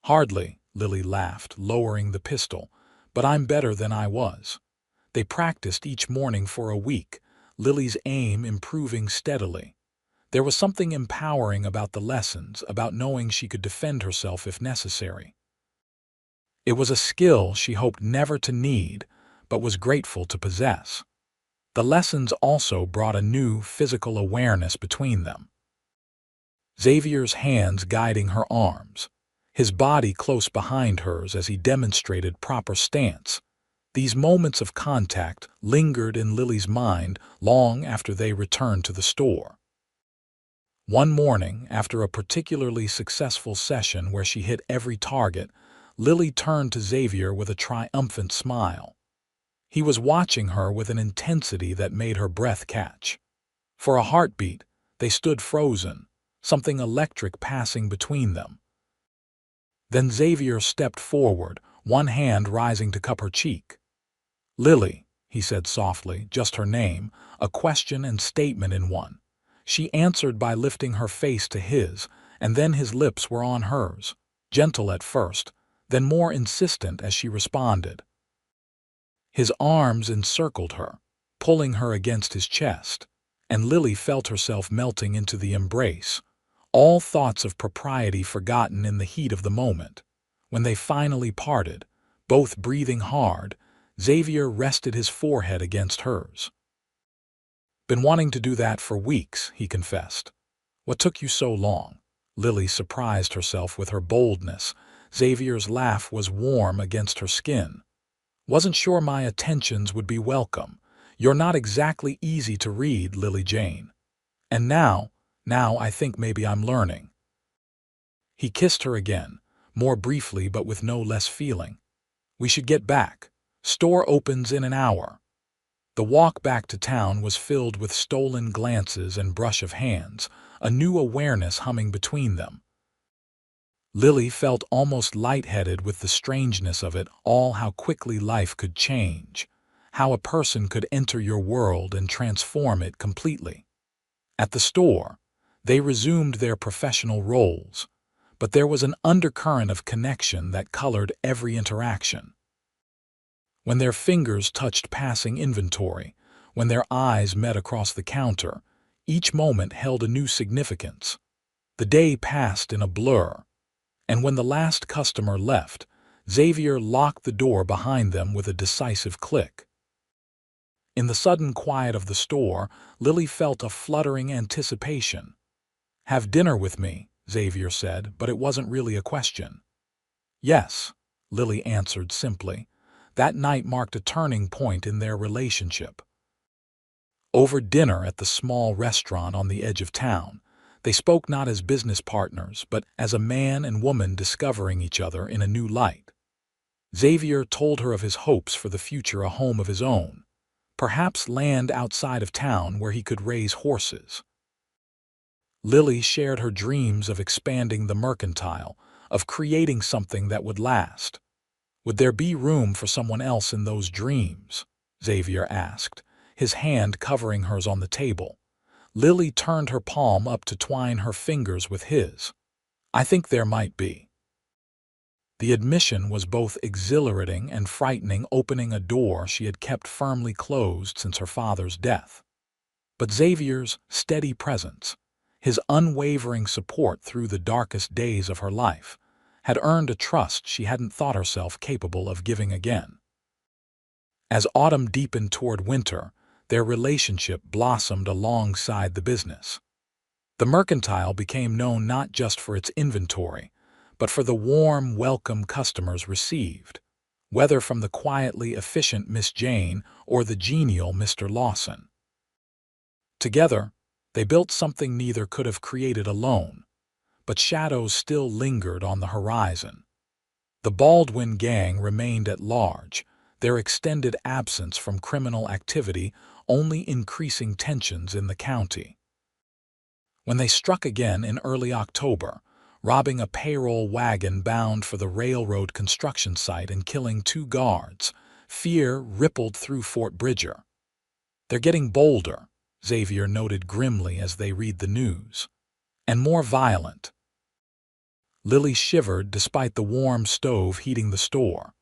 "Hardly," Lily laughed, lowering the pistol, "but I'm better than I was." They practiced each morning for a week, Lily's aim improving steadily. There was something empowering about the lessons, about knowing she could defend herself if necessary. It was a skill she hoped never to need, but was grateful to possess. The lessons also brought a new physical awareness between them. Xavier's hands guiding her arms, his body close behind hers as he demonstrated proper stance. These moments of contact lingered in Lily's mind long after they returned to the store. One morning, after a particularly successful session where she hit every target, Lily turned to Xavier with a triumphant smile. He was watching her with an intensity that made her breath catch. For a heartbeat, they stood frozen, something electric passing between them. Then Xavier stepped forward, one hand rising to cup her cheek. "Lily," he said softly, just her name, a question and statement in one. She answered by lifting her face to his, and then his lips were on hers, gentle at first, then more insistent as she responded. His arms encircled her, pulling her against his chest, and Lily felt herself melting into the embrace, all thoughts of propriety forgotten in the heat of the moment. When they finally parted, both breathing hard, Xavier rested his forehead against hers. "Been wanting to do that for weeks," he confessed. "What took you so long?" Lily surprised herself with her boldness. Xavier's laugh was warm against her skin. "Wasn't sure my attentions would be welcome. You're not exactly easy to read, Lily Jane. And now I think maybe I'm learning." He kissed her again, more briefly but with no less feeling. "We should get back. Store opens in an hour." The walk back to town was filled with stolen glances and brush of hands, a new awareness humming between them. Lily felt almost lightheaded with the strangeness of it all, how quickly life could change, how a person could enter your world and transform it completely. At the store, they resumed their professional roles, but there was an undercurrent of connection that colored every interaction. When their fingers touched passing inventory, when their eyes met across the counter, each moment held a new significance. The day passed in a blur, and when the last customer left, Xavier locked the door behind them with a decisive click. In the sudden quiet of the store, Lily felt a fluttering anticipation. "Have dinner with me," Xavier said, but it wasn't really a question. "Yes," Lily answered simply. That night marked a turning point in their relationship. Over dinner at the small restaurant on the edge of town, they spoke not as business partners, but as a man and woman discovering each other in a new light. Xavier told her of his hopes for the future, a home of his own, perhaps land outside of town where he could raise horses. Lily shared her dreams of expanding the mercantile, of creating something that would last. "Would there be room for someone else in those dreams?" Xavier asked, his hand covering hers on the table. Lily turned her palm up to twine her fingers with his. "I think there might be." The admission was both exhilarating and frightening, opening a door she had kept firmly closed since her father's death. But Xavier's steady presence, his unwavering support through the darkest days of her life, had earned a trust she hadn't thought herself capable of giving again. As autumn deepened toward winter, their relationship blossomed alongside the business. The mercantile became known not just for its inventory, but for the warm, welcome customers received, whether from the quietly efficient Miss Jane or the genial Mr. Lawson. Together, they built something neither could have created alone, but shadows still lingered on the horizon. The Baldwin gang remained at large, their extended absence from criminal activity only increasing tensions in the county. When they struck again in early October, robbing a payroll wagon bound for the railroad construction site and killing 2 guards, fear rippled through Fort Bridger. "They're getting bolder," Xavier noted grimly as they read the news. And more violent. Lily shivered despite the warm stove heating the store.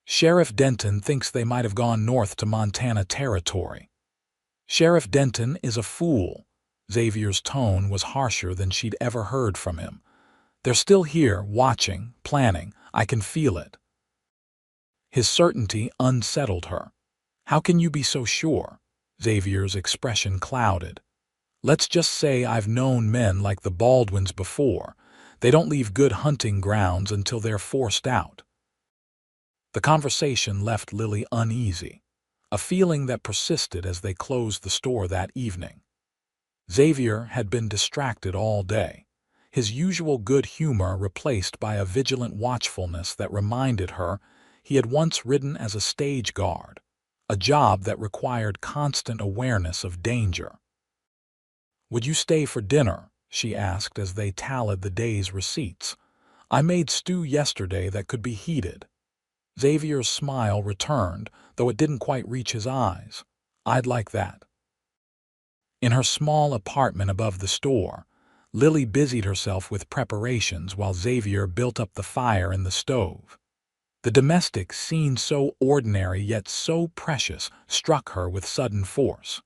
Sheriff Denton thinks they might have gone north to Montana Territory. Sheriff Denton is a fool. Xavier's tone was harsher than she'd ever heard from him. They're still here, watching, planning. I can feel it. His certainty unsettled her. How can you be so sure? Xavier's expression clouded. Let's just say I've known men like the Baldwins before. They don't leave good hunting grounds until they're forced out. The conversation left Lily uneasy, a feeling that persisted as they closed the store that evening. Xavier had been distracted all day, his usual good humor replaced by a vigilant watchfulness that reminded her he had once ridden as a stage guard, a job that required constant awareness of danger. "Would you stay for dinner?" she asked as they tallied the day's receipts. "I made stew yesterday that could be heated." Xavier's smile returned, though it didn't quite reach his eyes. "I'd like that." In her small apartment above the store, Lily busied herself with preparations while Xavier built up the fire in the stove. The domestic scene, so ordinary yet so precious, struck her with sudden force.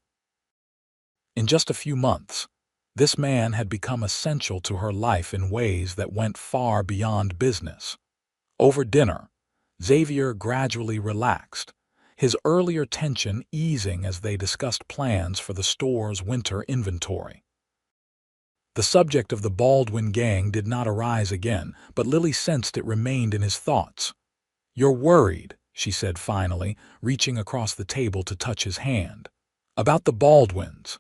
In just a few months, this man had become essential to her life in ways that went far beyond business. Over dinner, Xavier gradually relaxed, his earlier tension easing as they discussed plans for the store's winter inventory. The subject of the Baldwin gang did not arise again, but Lily sensed it remained in his thoughts. "You're worried," she said finally, reaching across the table to touch his hand. "About the Baldwins."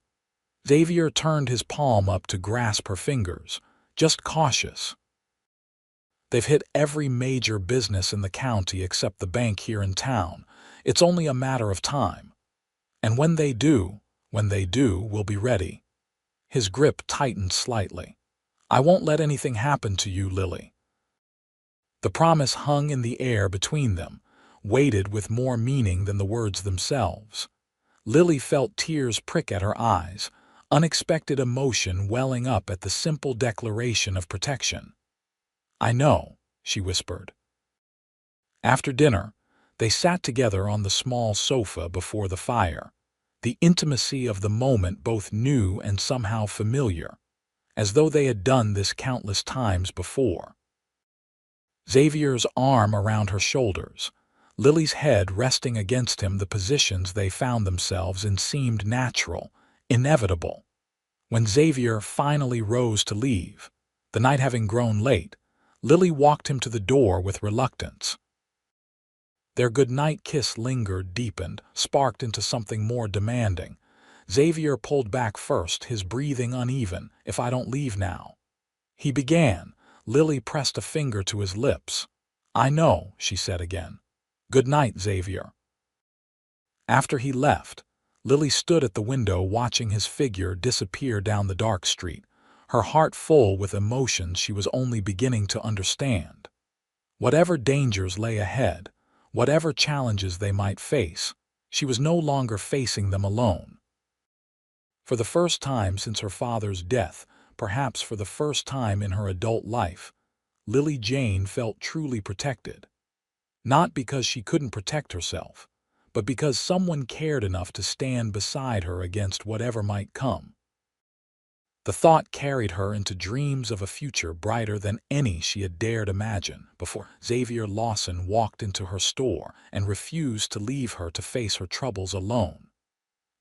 Xavier turned his palm up to grasp her fingers. "Just cautious. They've hit every major business in the county except the bank here in town. It's only a matter of time. And when they do, we'll be ready." His grip tightened slightly. "I won't let anything happen to you, Lily." The promise hung in the air between them, weighted with more meaning than the words themselves. Lily felt tears prick at her eyes, unexpected emotion welling up at the simple declaration of protection. "I know," she whispered. After dinner, they sat together on the small sofa before the fire, the intimacy of the moment both new and somehow familiar, as though they had done this countless times before. Xavier's arm around her shoulders, Lily's head resting against him, the positions they found themselves in seemed natural, inevitable. When Xavier finally rose to leave, the night having grown late, Lily walked him to the door with reluctance. Their goodnight kiss lingered, deepened, sparked into something more demanding. Xavier pulled back first, his breathing uneven. "If I don't leave now," he began. Lily pressed a finger to his lips. "I know," she said again. "Good night, Xavier." After he left, Lily stood at the window watching his figure disappear down the dark street, her heart full with emotions she was only beginning to understand. Whatever dangers lay ahead, whatever challenges they might face, she was no longer facing them alone. For the first time since her father's death, perhaps for the first time in her adult life, Lily Jane felt truly protected. Not because she couldn't protect herself, but because someone cared enough to stand beside her against whatever might come. The thought carried her into dreams of a future brighter than any she had dared imagine before Xavier Lawson walked into her store and refused to leave her to face her troubles alone.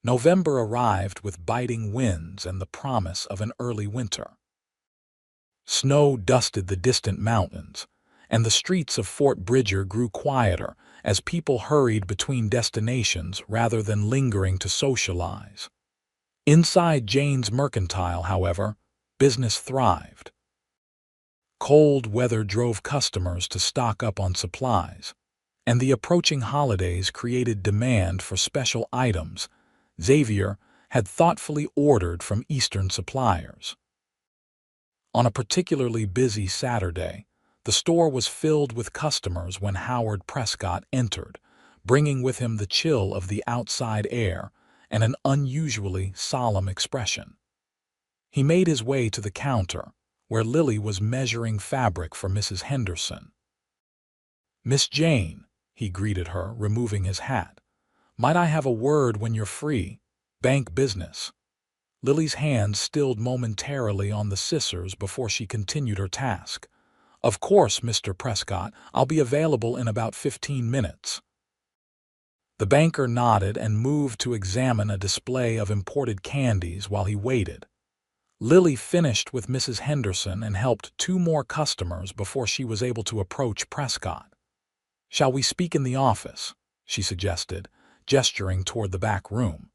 November arrived with biting winds and the promise of an early winter. Snow dusted the distant mountains, and the streets of Fort Bridger grew quieter as people hurried between destinations rather than lingering to socialize. Inside Jane's Mercantile, however, business thrived. Cold weather drove customers to stock up on supplies, and the approaching holidays created demand for special items Xavier had thoughtfully ordered from Eastern suppliers. On a particularly busy Saturday, the store was filled with customers when Howard Prescott entered, bringing with him the chill of the outside air and an unusually solemn expression. He made his way to the counter, where Lily was measuring fabric for Mrs. Henderson. "Miss Jane," he greeted her, removing his hat. "Might I have a word when you're free? Bank business." Lily's hand stilled momentarily on the scissors before she continued her task. "Of course, Mr. Prescott. I'll be available in about 15 minutes." The banker nodded and moved to examine a display of imported candies while he waited. Lily finished with Mrs. Henderson and helped 2 more customers before she was able to approach Prescott. "Shall we speak in the office?" she suggested, gesturing toward the back room.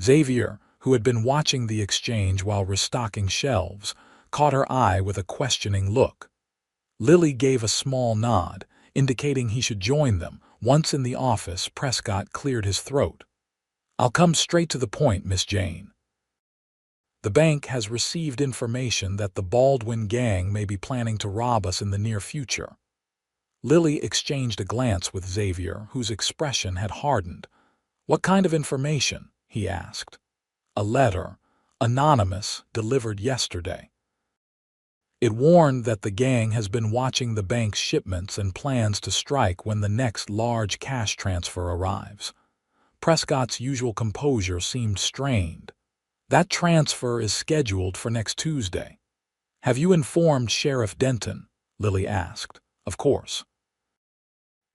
Xavier, who had been watching the exchange while restocking shelves, caught her eye with a questioning look. Lily gave a small nod, indicating he should join them. Once in the office, Prescott cleared his throat. "I'll come straight to the point, Miss Jane. The bank has received information that the Baldwin gang may be planning to rob us in the near future." Lily exchanged a glance with Xavier, whose expression had hardened. "What kind of information?" he asked. "A letter, anonymous, delivered yesterday. It warned that the gang has been watching the bank's shipments and plans to strike when the next large cash transfer arrives." Prescott's usual composure seemed strained. "That transfer is scheduled for next Tuesday." "Have you informed Sheriff Denton?" Lily asked. "Of course.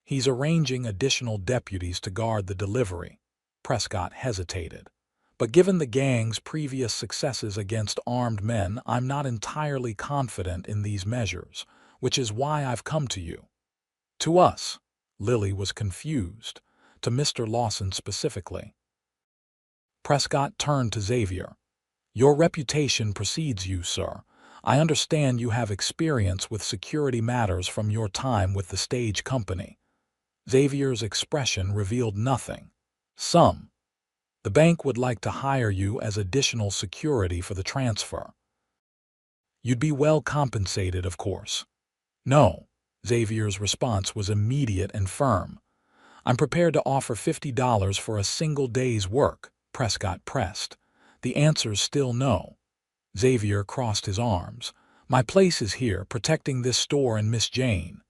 He's arranging additional deputies to guard the delivery." Prescott hesitated. "But given the gang's previous successes against armed men, I'm not entirely confident in these measures, which is why I've come to you." "To us?" Lily was confused. "To Mr. Lawson specifically." Prescott turned to Xavier. "Your reputation precedes you, sir. I understand you have experience with security matters from your time with the stage company." Xavier's expression revealed nothing. "Some. The bank would like to hire you as additional security for the transfer. You'd be well compensated, of course." "No." Xavier's response was immediate and firm. "I'm prepared to offer $50 for a single day's work," Prescott pressed. "The answer's still no." Xavier crossed his arms. "My place is here, protecting this store and Miss Jane."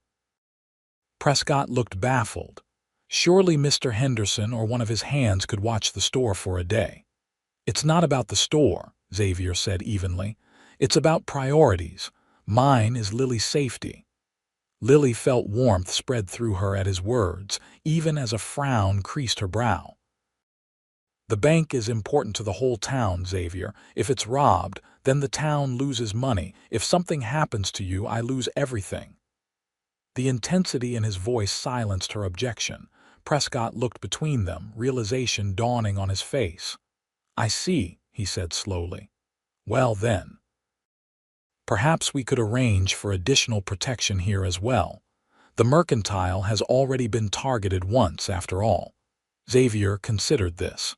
Prescott looked baffled. Surely Mr. Henderson or one of his hands could watch the store for a day. "It's not about the store," Xavier said evenly. "It's about priorities. Mine is Lily's safety." Lily felt warmth spread through her at his words, even as a frown creased her brow. "The bank is important to the whole town, Xavier. If it's robbed, then the town loses money. If something happens to you, I lose everything." The intensity in his voice silenced her objection. Prescott looked between them, realization dawning on his face. "I see," he said slowly. "Well then, perhaps we could arrange for additional protection here as well. The mercantile has already been targeted once, after all." Xavier considered this.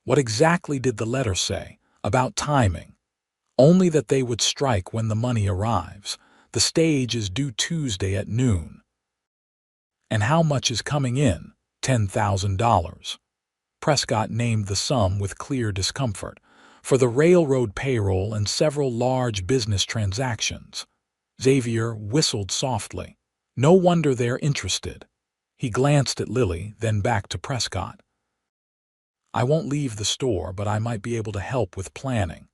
What exactly did the letter say? About timing. Only that they would strike when the money arrives. The stage is due Tuesday at noon. "And how much is coming in?" $10,000. Prescott named the sum with clear discomfort. "For the railroad payroll and several large business transactions." Xavier whistled softly. "No wonder they're interested." He glanced at Lily, then back to Prescott. "I won't leave the store, but I might be able to help with planning.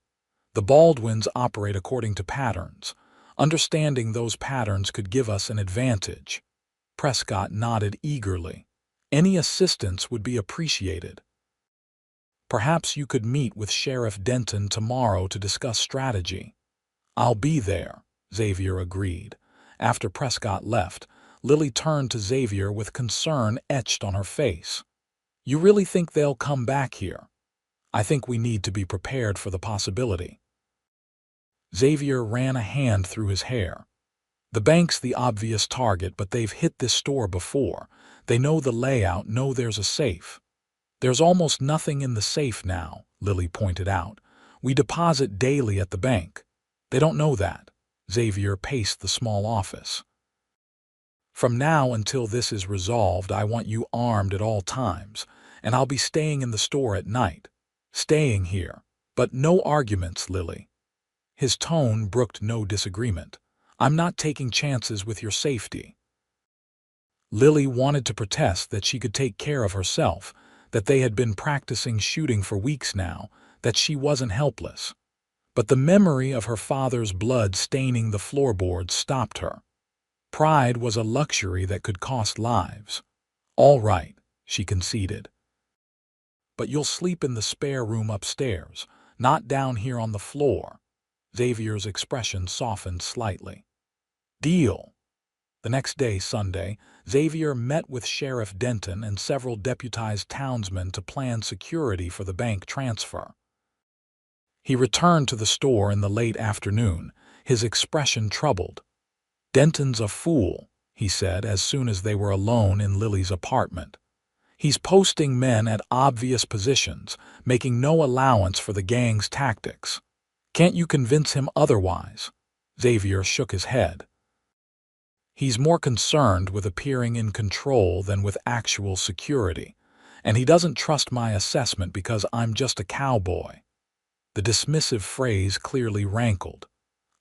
The Baldwins operate according to patterns. Understanding those patterns could give us an advantage." Prescott nodded eagerly. "Any assistance would be appreciated." "Perhaps you could meet with Sheriff Denton tomorrow to discuss strategy." "I'll be there," Xavier agreed. After Prescott left, Lily turned to Xavier with concern etched on her face. "You really think they'll come back here?" "I think we need to be prepared for the possibility." Xavier ran a hand through his hair. "The bank's the obvious target, but they've hit this store before. They know the layout, know there's a safe." "There's almost nothing in the safe now," Lily pointed out. "We deposit daily at the bank." "They don't know that." Xavier paced the small office. "From now until this is resolved, I want you armed at all times, and I'll be staying in the store at night. Staying here. But no arguments, Lily. His tone brooked no disagreement. I'm not taking chances with your safety. Lily wanted to protest that she could take care of herself, that they had been practicing shooting for weeks now, that she wasn't helpless. But the memory of her father's blood staining the floorboards stopped her. Pride was a luxury that could cost lives. All right, she conceded. But you'll sleep in the spare room upstairs, not down here on the floor. Xavier's expression softened slightly. Deal. The next day, Sunday, Xavier met with Sheriff Denton and several deputized townsmen to plan security for the bank transfer. He returned to the store in the late afternoon, his expression troubled. Denton's a fool, he said as soon as they were alone in Lily's apartment. He's posting men at obvious positions, making no allowance for the gang's tactics. Can't you convince him otherwise? Xavier shook his head. He's more concerned with appearing in control than with actual security, and he doesn't trust my assessment because I'm just a cowboy. The dismissive phrase clearly rankled.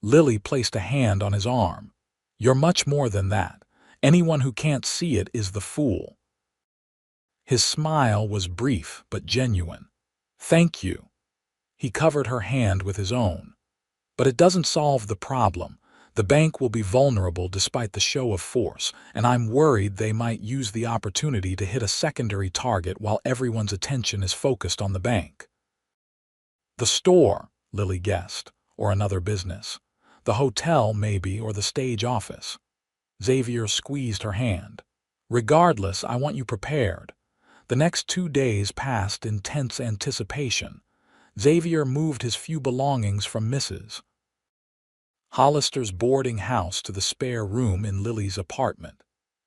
Lily placed a hand on his arm. You're much more than that. Anyone who can't see it is the fool. His smile was brief but genuine. Thank you. He covered her hand with his own. But it doesn't solve the problem. The bank will be vulnerable despite the show of force, and I'm worried they might use the opportunity to hit a secondary target while everyone's attention is focused on the bank. The store, Lily guessed, or another business. The hotel, maybe, or the stage office. Xavier squeezed her hand. Regardless, I want you prepared. The next 2 days passed in tense anticipation. Xavier moved his few belongings from Mrs. Hollister's boarding house to the spare room in Lily's apartment,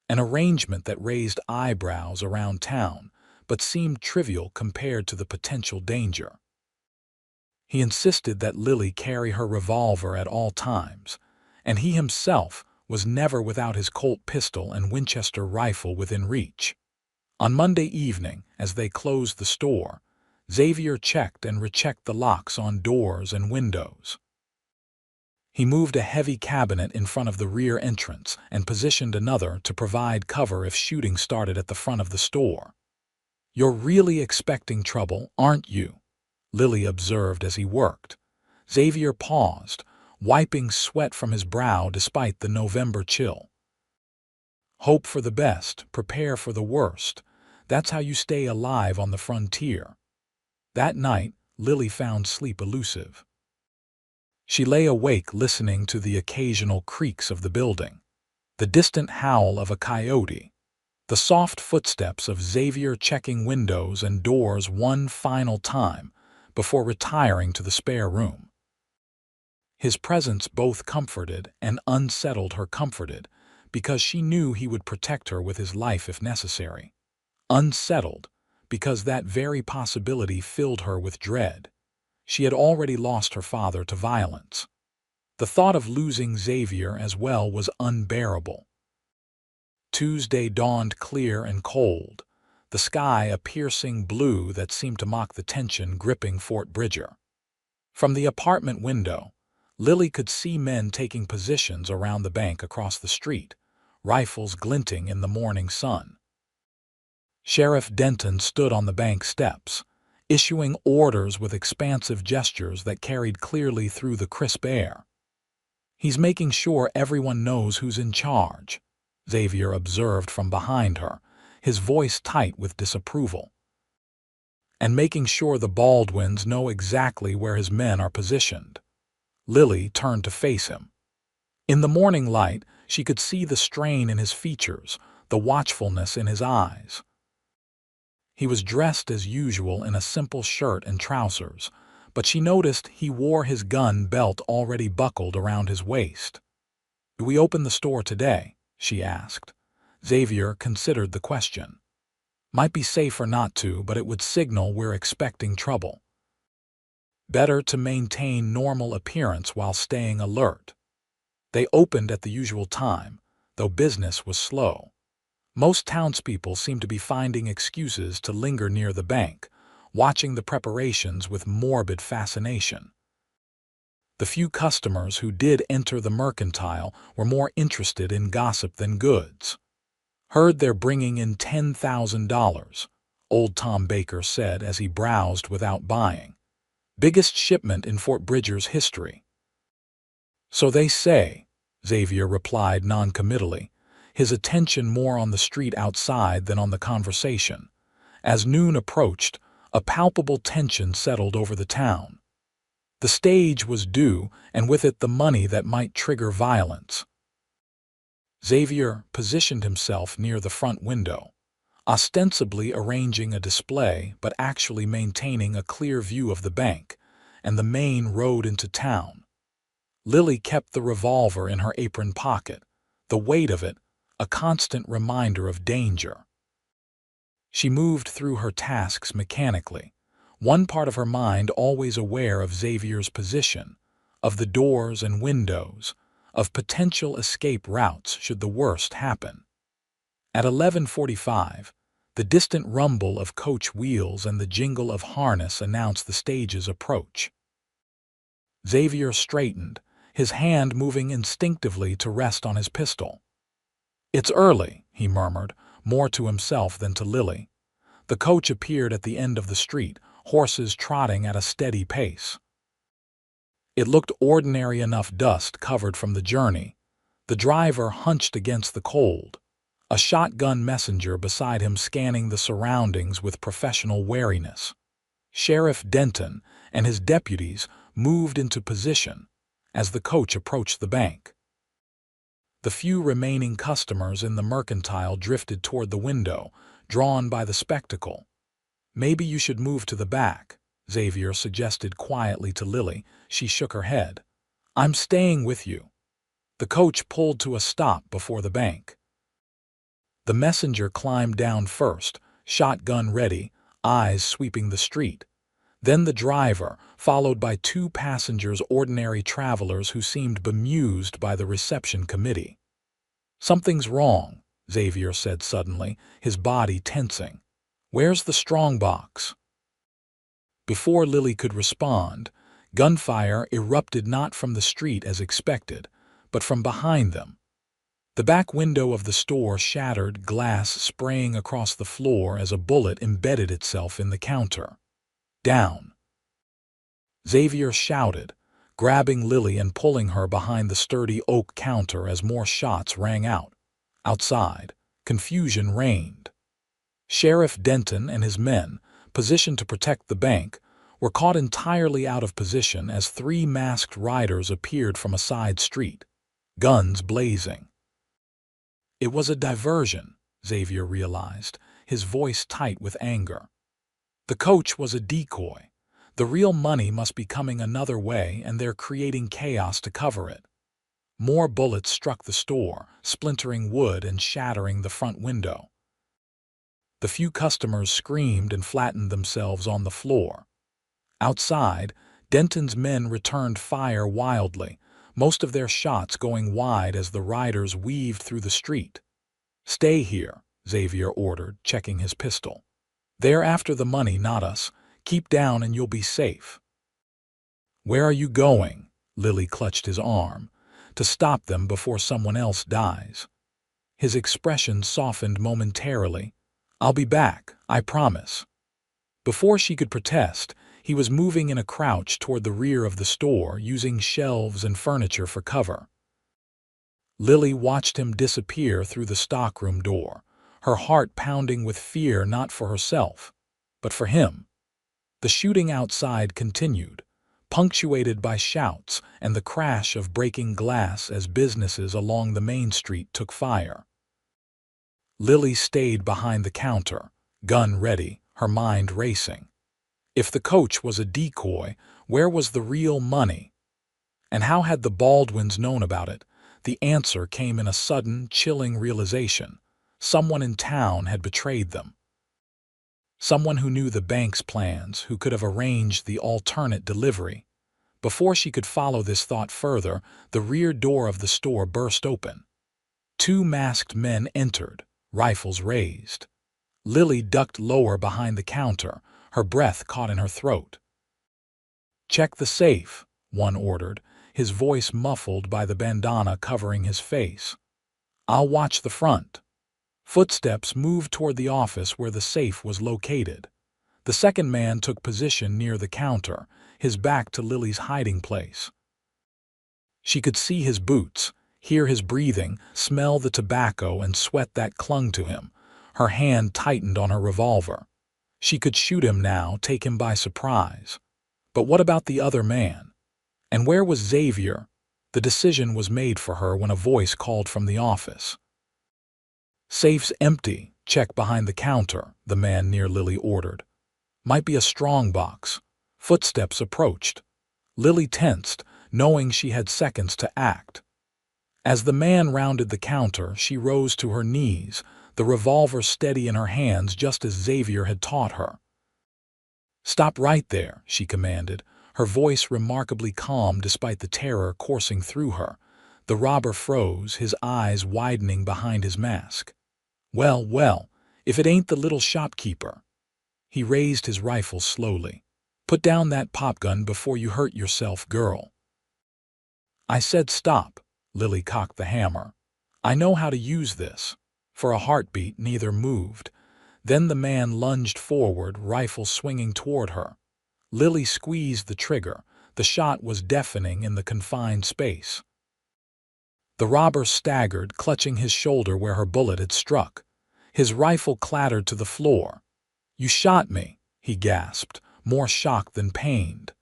an arrangement that raised eyebrows around town but seemed trivial compared to the potential danger. He insisted that Lily carry her revolver at all times, and he himself was never without his Colt pistol and Winchester rifle within reach. On Monday evening, as they closed the store, Xavier checked and rechecked the locks on doors and windows. He moved a heavy cabinet in front of the rear entrance and positioned another to provide cover if shooting started at the front of the store. You're really expecting trouble, aren't you? Lily observed as he worked. Xavier paused, wiping sweat from his brow despite the November chill. Hope for the best, prepare for the worst. That's how you stay alive on the frontier. That night, Lily found sleep elusive. She lay awake listening to the occasional creaks of the building, the distant howl of a coyote, the soft footsteps of Xavier checking windows and doors one final time before retiring to the spare room. His presence both comforted and unsettled her, comforted because she knew he would protect her with his life if necessary. Unsettled because that very possibility filled her with dread. She had already lost her father to violence. The thought of losing Xavier as well was unbearable. Tuesday dawned clear and cold, the sky a piercing blue that seemed to mock the tension gripping Fort Bridger. From the apartment window, Lily could see men taking positions around the bank across the street, rifles glinting in the morning sun. Sheriff Denton stood on the bank steps, issuing orders with expansive gestures that carried clearly through the crisp air. He's making sure everyone knows who's in charge, Xavier observed from behind her, his voice tight with disapproval. And making sure the Baldwins know exactly where his men are positioned. Lily turned to face him. In the morning light, she could see the strain in his features, the watchfulness in his eyes. He was dressed as usual in a simple shirt and trousers, but she noticed he wore his gun belt already buckled around his waist. "Do we open the store today?" she asked. Xavier considered the question. Might be safer not to, but it would signal we're expecting trouble. Better to maintain normal appearance while staying alert. They opened at the usual time, though business was slow. Most townspeople seemed to be finding excuses to linger near the bank, watching the preparations with morbid fascination. The few customers who did enter the mercantile were more interested in gossip than goods. "Heard they're bringing in $10,000, old Tom Baker said as he browsed without buying. "Biggest shipment in Fort Bridger's history." "So they say," Xavier replied noncommittally, his attention more on the street outside than on the conversation. As noon approached, a palpable tension settled over the town. The stage was due, and with it the money that might trigger violence. Xavier positioned himself near the front window, ostensibly arranging a display but actually maintaining a clear view of the bank and the main road into town. Lily kept the revolver in her apron pocket, the weight of it a constant reminder of danger. She moved through her tasks mechanically, one part of her mind always aware of Xavier's position, of the doors and windows, of potential escape routes should the worst happen. At 11:45, the distant rumble of coach wheels and the jingle of harness announced the stage's approach. Xavier straightened, his hand moving instinctively to rest on his pistol. "It's early," he murmured, more to himself than to Lily. The coach appeared at the end of the street, horses trotting at a steady pace. It looked ordinary enough, dust covered from the journey. The driver hunched against the cold, a shotgun messenger beside him scanning the surroundings with professional wariness. Sheriff Denton and his deputies moved into position as the coach approached the bank. The few remaining customers in the mercantile drifted toward the window, drawn by the spectacle. "Maybe you should move to the back," Xavier suggested quietly to Lily. She shook her head. "I'm staying with you." The coach pulled to a stop before the bank. The messenger climbed down first, shotgun ready, eyes sweeping the street. Then the driver, followed by two passengers, ordinary travelers who seemed bemused by the reception committee. "Something's wrong," Xavier said suddenly, his body tensing. "Where's the strongbox?" Before Lily could respond, gunfire erupted not from the street as expected, but from behind them. The back window of the store shattered, glass spraying across the floor as a bullet embedded itself in the counter. "Down!" Xavier shouted, grabbing Lily and pulling her behind the sturdy oak counter as more shots rang out. Outside, confusion reigned. Sheriff Denton and his men, positioned to protect the bank, were caught entirely out of position as three masked riders appeared from a side street, guns blazing. It was a diversion, Xavier realized, his voice tight with anger. The coach was a decoy. The real money must be coming another way, and they're creating chaos to cover it. More bullets struck the store, splintering wood and shattering the front window. The few customers screamed and flattened themselves on the floor. Outside, Denton's men returned fire wildly, most of their shots going wide as the riders weaved through the street. "Stay here," Xavier ordered, checking his pistol. "They're after the money, not us. Keep down and you'll be safe." "Where are you going?" Lily clutched his arm. "To stop them before someone else dies." His expression softened momentarily. "I'll be back, I promise." Before she could protest, he was moving in a crouch toward the rear of the store, using shelves and furniture for cover. Lily watched him disappear through the stockroom door, her heart pounding with fear not for herself, but for him. The shooting outside continued, punctuated by shouts and the crash of breaking glass as businesses along the main street took fire. Lily stayed behind the counter, gun ready, her mind racing. If the coach was a decoy, where was the real money? And how had the Baldwins known about it? The answer came in a sudden, chilling realization. Someone in town had betrayed them. Someone who knew the bank's plans, who could have arranged the alternate delivery. Before she could follow this thought further, the rear door of the store burst open. Two masked men entered, rifles raised. Lily ducked lower behind the counter, her breath caught in her throat. "Check the safe," one ordered, his voice muffled by the bandana covering his face. "I'll watch the front." Footsteps moved toward the office where the safe was located. The second man took position near the counter, his back to Lily's hiding place. She could see his boots, hear his breathing, smell the tobacco and sweat that clung to him. Her hand tightened on her revolver. She could shoot him now, take him by surprise. But what about the other man? And where was Xavier? The decision was made for her when a voice called from the office. "Safe's empty. Check behind the counter," the man near Lily ordered. "Might be a strong box." Footsteps approached. Lily tensed, knowing she had seconds to act. As the man rounded the counter, she rose to her knees, the revolver steady in her hands just as Xavier had taught her. "Stop right there," she commanded, her voice remarkably calm despite the terror coursing through her. The robber froze, his eyes widening behind his mask. "Well, well, if it ain't the little shopkeeper." He raised his rifle slowly. "Put down that popgun before you hurt yourself, girl." "I said stop." Lily cocked the hammer. "I know how to use this." For a heartbeat, neither moved. Then the man lunged forward, rifle swinging toward her. Lily squeezed the trigger. The shot was deafening in the confined space. The robber staggered, clutching his shoulder where her bullet had struck. His rifle clattered to the floor. "You shot me," he gasped, more shocked than pained.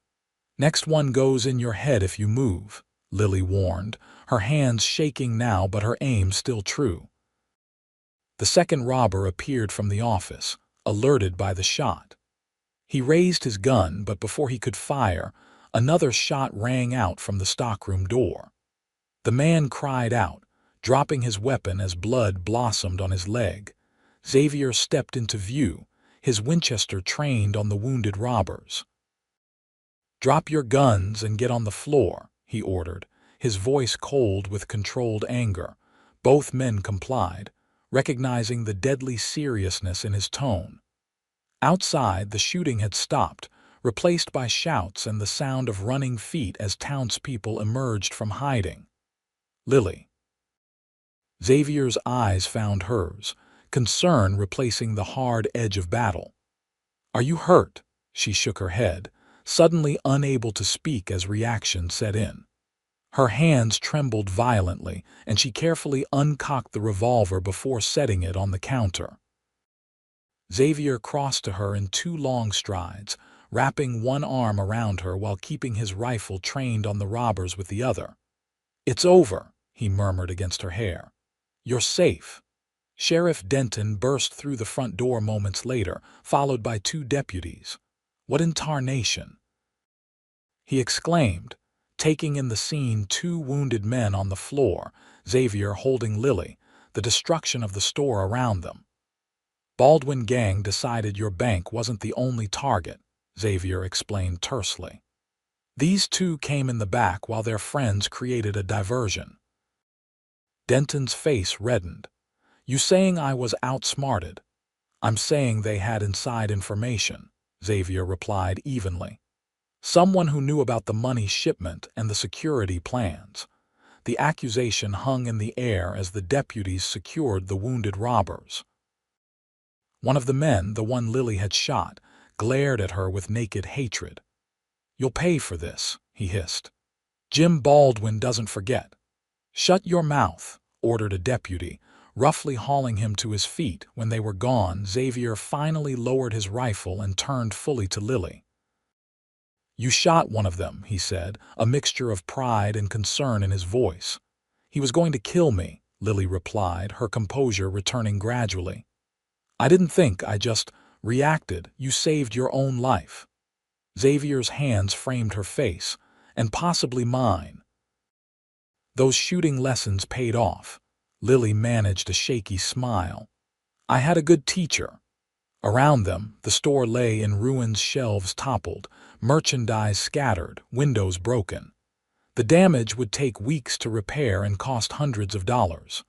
"Next one goes in your head if you move," Lily warned, her hands shaking now but her aim still true. The second robber appeared from the office, alerted by the shot. He raised his gun, but before he could fire, another shot rang out from the stockroom door. The man cried out, dropping his weapon as blood blossomed on his leg. Xavier stepped into view, his Winchester trained on the wounded robbers. "Drop your guns and get on the floor," he ordered, his voice cold with controlled anger. Both men complied, recognizing the deadly seriousness in his tone. Outside, the shooting had stopped, replaced by shouts and the sound of running feet as townspeople emerged from hiding. "Lily." Xavier's eyes found hers, concern replacing the hard edge of battle. "Are you hurt?" She shook her head, suddenly unable to speak as reaction set in. Her hands trembled violently, and she carefully uncocked the revolver before setting it on the counter. Xavier crossed to her in 2 long strides, wrapping one arm around her while keeping his rifle trained on the robbers with the other. "It's over," he murmured against her hair. "You're safe." Sheriff Denton burst through the front door moments later, followed by 2 deputies. "What in tarnation?" he exclaimed, taking in the scene 2 wounded men on the floor, Xavier holding Lily, the destruction of the store around them. "Baldwin gang decided your bank wasn't the only target," Xavier explained tersely. "These 2 came in the back while their friends created a diversion." Denton's face reddened. "You saying I was outsmarted?" "I'm saying they had inside information," Xavier replied evenly. "Someone who knew about the money shipment and the security plans." The accusation hung in the air as the deputies secured the wounded robbers. One of the men, the one Lily had shot, glared at her with naked hatred. "You'll pay for this," he hissed. "Jim Baldwin doesn't forget." "Shut your mouth," ordered a deputy, roughly hauling him to his feet. When they were gone, Xavier finally lowered his rifle and turned fully to Lily. "You shot one of them," he said, a mixture of pride and concern in his voice. "He was going to kill me," Lily replied, her composure returning gradually. "I didn't think, I just reacted. You saved your own life." Xavier's hands framed her face, and possibly mine. "Those shooting lessons paid off." Lily managed a shaky smile. "I had a good teacher." Around them, the store lay in ruins, shelves toppled, merchandise scattered, windows broken. The damage would take weeks to repair and cost hundreds of dollars.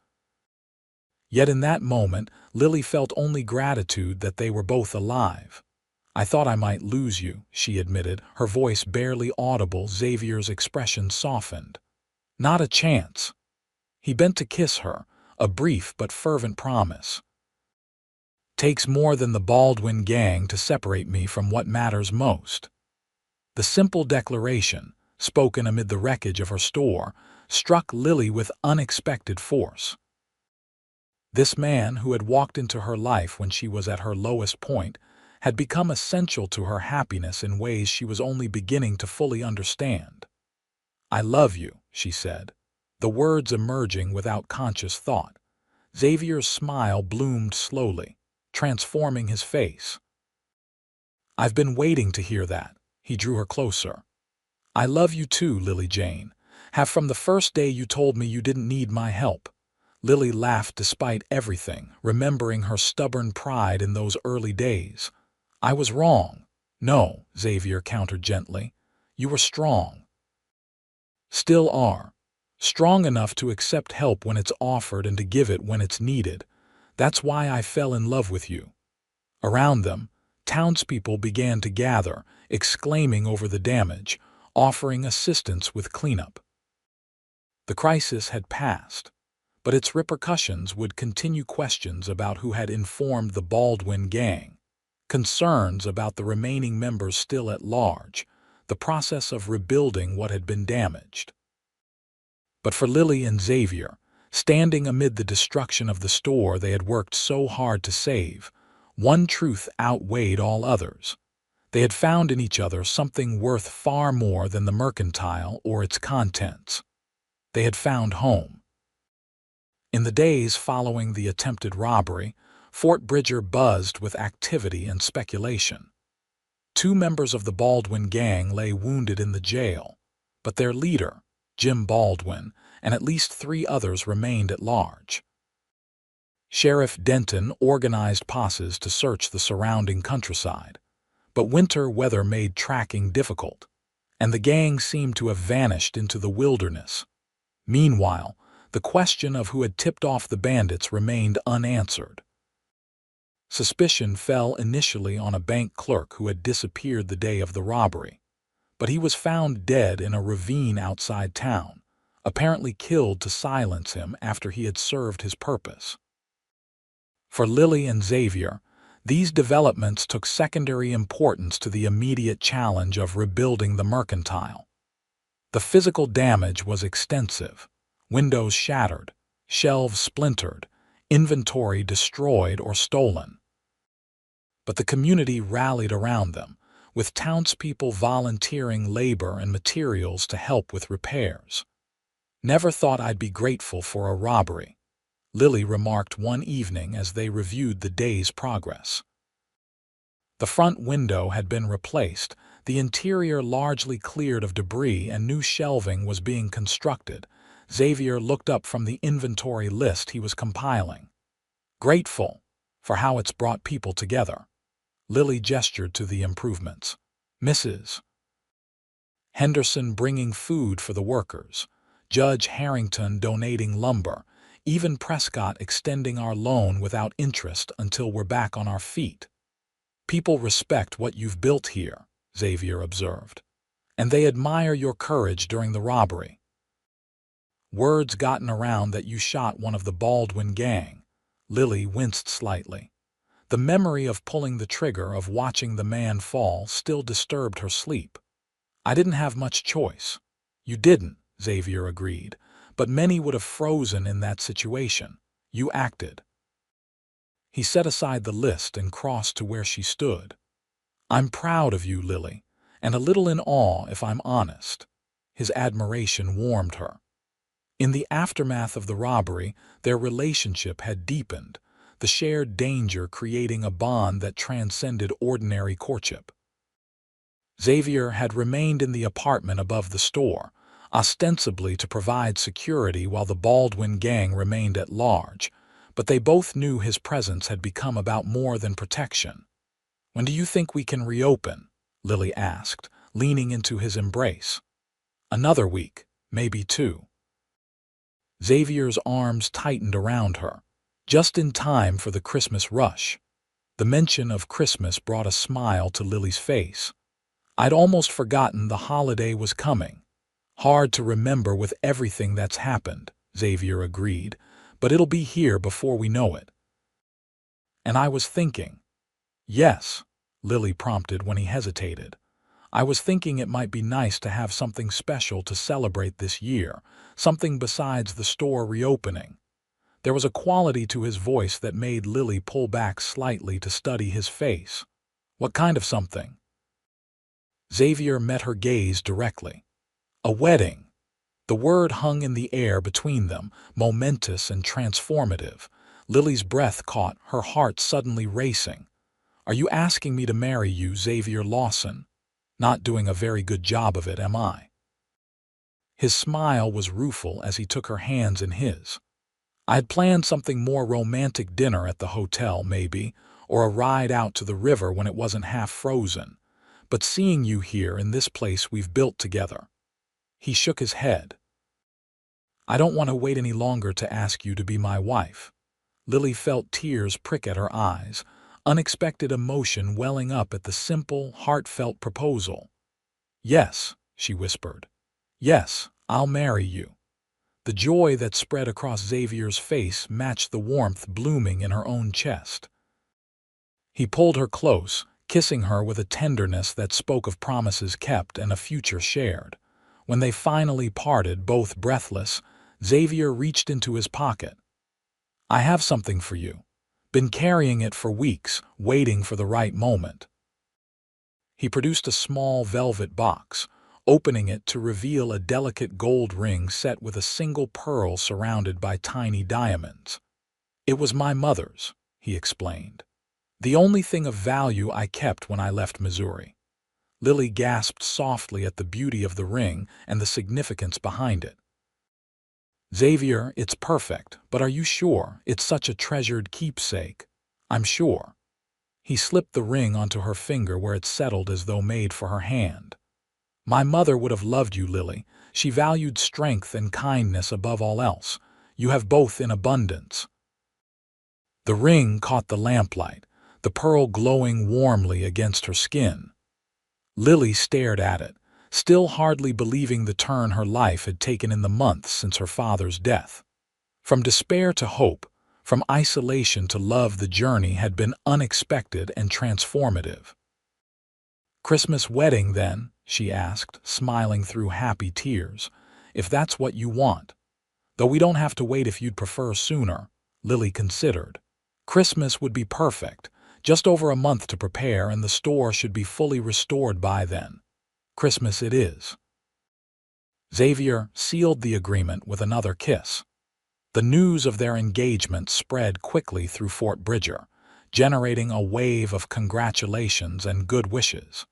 Yet in that moment, Lily felt only gratitude that they were both alive. "I thought I might lose you," she admitted, her voice barely audible. Xavier's expression softened. "Not a chance." He bent to kiss her, a brief but fervent promise. "Takes more than the Baldwin gang to separate me from what matters most." The simple declaration, spoken amid the wreckage of her store, struck Lily with unexpected force. This man, who had walked into her life when she was at her lowest point, had become essential to her happiness in ways she was only beginning to fully understand. "I love you," she said, the words emerging without conscious thought. Xavier's smile bloomed slowly, transforming his face. "I've been waiting to hear that." He drew her closer. "I love you too, Lily Jane. Have from the first day you told me you didn't need my help." Lily laughed despite everything, remembering her stubborn pride in those early days. "I was wrong." "No," Xavier countered gently. "You were strong. Still are. Strong enough to accept help when it's offered and to give it when it's needed. That's why I fell in love with you." Around them, townspeople began to gather, exclaiming over the damage, offering assistance with cleanup. The crisis had passed, but its repercussions would continue. Questions about who had informed the Baldwin gang, concerns about the remaining members still at large, the process of rebuilding what had been damaged. But for Lily and Xavier, standing amid the destruction of the store they had worked so hard to save, one truth outweighed all others. They had found in each other something worth far more than the mercantile or its contents. They had found home. In the days following the attempted robbery, Fort Bridger buzzed with activity and speculation. 2 members of the Baldwin gang lay wounded in the jail, but their leader, Jim Baldwin, and at least 3 others remained at large. Sheriff Denton organized posses to search the surrounding countryside, but winter weather made tracking difficult, and the gang seemed to have vanished into the wilderness. Meanwhile, the question of who had tipped off the bandits remained unanswered. Suspicion fell initially on a bank clerk who had disappeared the day of the robbery, but he was found dead in a ravine outside town, apparently killed to silence him after he had served his purpose. For Lily and Xavier, these developments took secondary importance to the immediate challenge of rebuilding the mercantile. The physical damage was extensive: windows shattered, shelves splintered, inventory destroyed or stolen. But the community rallied around them, with townspeople volunteering labor and materials to help with repairs. "Never thought I'd be grateful for a robbery," Lily remarked one evening as they reviewed the day's progress. The front window had been replaced, the interior largely cleared of debris, and new shelving was being constructed. Xavier looked up from the inventory list he was compiling. "Grateful for how it's brought people together." Lily gestured to the improvements. "Mrs. Henderson bringing food for the workers, Judge Harrington donating lumber, even Prescott extending our loan without interest until we're back on our feet. People respect what you've built here," Xavier observed, "and they admire your courage during the robbery. Word's gotten around that you shot one of the Baldwin gang." Lily winced slightly. The memory of pulling the trigger, of watching the man fall, still disturbed her sleep. "I didn't have much choice." "You didn't," Xavier agreed, "but many would have frozen in that situation. You acted." He set aside the list and crossed to where she stood. "I'm proud of you, Lily, and a little in awe, if I'm honest." His admiration warmed her. In the aftermath of the robbery, their relationship had deepened, the shared danger creating a bond that transcended ordinary courtship. Xavier had remained in the apartment above the store, ostensibly to provide security while the Baldwin gang remained at large, but they both knew his presence had become about more than protection. "When do you think we can reopen?" Lily asked, leaning into his embrace. "Another week, maybe 2. Xavier's arms tightened around her. just in time for the Christmas rush. The mention of Christmas brought a smile to Lily's face. I'd almost forgotten the holiday was coming. Hard to remember with everything that's happened, Xavier agreed, but it'll be here before we know it. And I was thinking. Yes, Lily prompted when he hesitated. I was thinking it might be nice to have something special to celebrate this year, something besides the store reopening. There was a quality to his voice that made Lily pull back slightly to study his face. What kind of something? Xavier met her gaze directly. A wedding. The word hung in the air between them, momentous and transformative. Lily's breath caught, her heart suddenly racing. Are you asking me to marry you, Xavier Lawson? Not doing a very good job of it, am I? His smile was rueful as he took her hands in his. I had planned something more romantic, dinner at the hotel, maybe, or a ride out to the river when it wasn't half frozen. But seeing you here in this place we've built together. He shook his head. I don't want to wait any longer to ask you to be my wife. Lily felt tears prick at her eyes, unexpected emotion welling up at the simple, heartfelt proposal. Yes, she whispered. Yes, I'll marry you. The joy that spread across Xavier's face matched the warmth blooming in her own chest. He pulled her close, kissing her with a tenderness that spoke of promises kept and a future shared. When they finally parted, both breathless, Xavier reached into his pocket. I have something for you. Been carrying it for weeks, waiting for the right moment. He produced a small velvet box, opening it to reveal a delicate gold ring set with a single pearl surrounded by tiny diamonds. It was my mother's, he explained. The only thing of value I kept when I left Missouri. Lily gasped softly at the beauty of the ring and the significance behind it. Xavier, it's perfect, but are you sure it's such a treasured keepsake? I'm sure. He slipped the ring onto her finger where it settled as though made for her hand. My mother would have loved you, Lily. She valued strength and kindness above all else. You have both in abundance. The ring caught the lamplight, the pearl glowing warmly against her skin. Lily stared at it, still hardly believing the turn her life had taken in the months since her father's death. From despair to hope, from isolation to love, the journey had been unexpected and transformative. Christmas wedding, then? She asked, smiling through happy tears. If that's what you want. Though we don't have to wait if you'd prefer sooner, Lily considered. Christmas would be perfect. Just over a month to prepare, and the store should be fully restored by then. Christmas it is. Xavier sealed the agreement with another kiss. The news of their engagement spread quickly through Fort Bridger, generating a wave of congratulations and good wishes.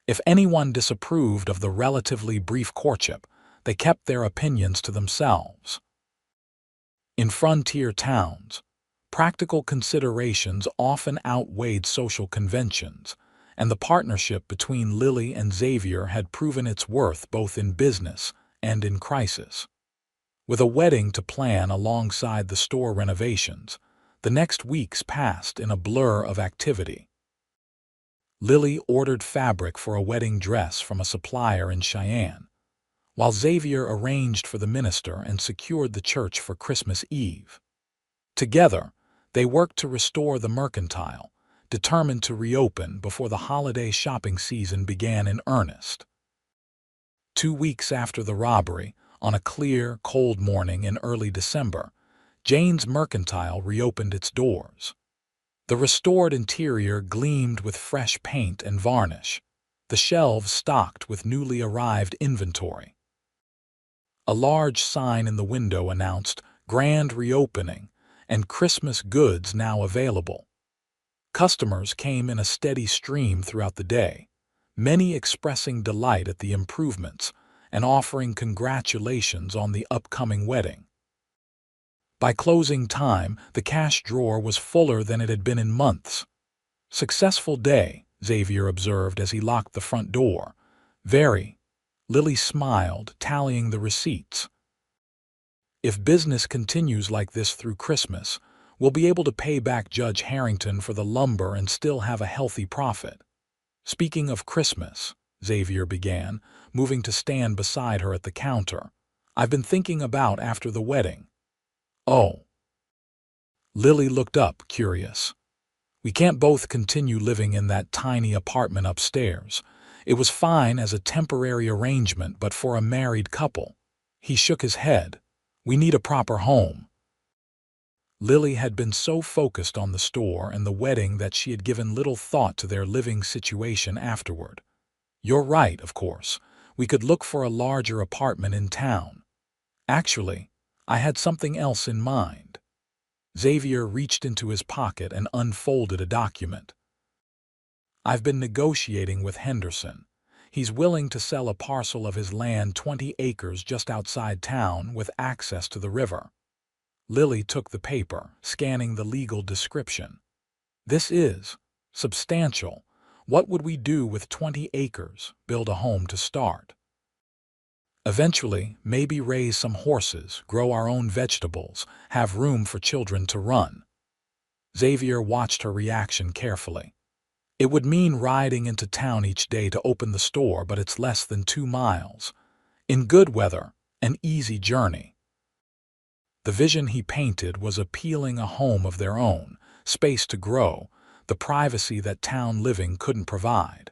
If anyone disapproved of the relatively brief courtship, they kept their opinions to themselves. In frontier towns, practical considerations often outweighed social conventions, and the partnership between Lily and Xavier had proven its worth both in business and in crisis. With a wedding to plan alongside the store renovations, the next weeks passed in a blur of activity. Lily ordered fabric for a wedding dress from a supplier in Cheyenne, while Xavier arranged for the minister and secured the church for Christmas Eve. Together, they worked to restore the mercantile, determined to reopen before the holiday shopping season began in earnest. 2 weeks after the robbery, on a clear, cold morning in early December, Jane's Mercantile reopened its doors. The restored interior gleamed with fresh paint and varnish, the shelves stocked with newly arrived inventory. A large sign in the window announced "Grand Reopening" and "Christmas Goods Now Available." Customers came in a steady stream throughout the day, many expressing delight at the improvements and offering congratulations on the upcoming wedding. By closing time, the cash drawer was fuller than it had been in months. "Successful day," Xavier observed as he locked the front door. "Very." Lily smiled, tallying the receipts. "If business continues like this through Christmas, We'll be able to pay back Judge Harrington for the lumber and still have a healthy profit. Speaking of Christmas, Xavier began, moving to stand beside her at the counter. I've been thinking about after the wedding. Oh. Lily looked up, curious. We can't both continue living in that tiny apartment upstairs. It was fine as a temporary arrangement, but for a married couple. He shook his head. We need a proper home. Lily had been so focused on the store and the wedding that she had given little thought to their living situation afterward. You're right, of course. We could look for a larger apartment in town. Actually, I had something else in mind. Xavier reached into his pocket and unfolded a document. I've been negotiating with Henderson. He's willing to sell a parcel of his land, 20 acres just outside town, with access to the river. Lily took the paper, scanning the legal description. This is substantial. What would we do with 20 acres? Build a home to start. Eventually, maybe raise some horses, grow our own vegetables, have room for children to run. Xavier watched her reaction carefully. It would mean riding into town each day to open the store, but it's less than 2 miles. In good weather, an easy journey. The vision he painted was appealing, a home of their own, space to grow, the privacy that town living couldn't provide.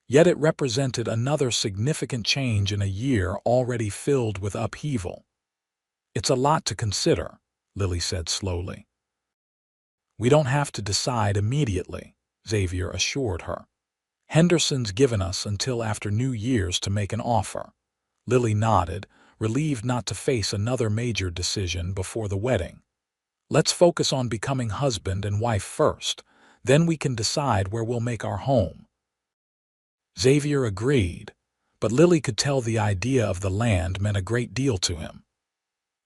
Yet it represented another significant change in a year already filled with upheaval. It's a lot to consider, Lily said slowly. We don't have to decide immediately, Xavier assured her. Henderson's given us until after New Year's to make an offer. Lily nodded, relieved not to face another major decision before the wedding. Let's focus on becoming husband and wife first, then we can decide where we'll make our home. Xavier agreed, but Lily could tell the idea of the land meant a great deal to him.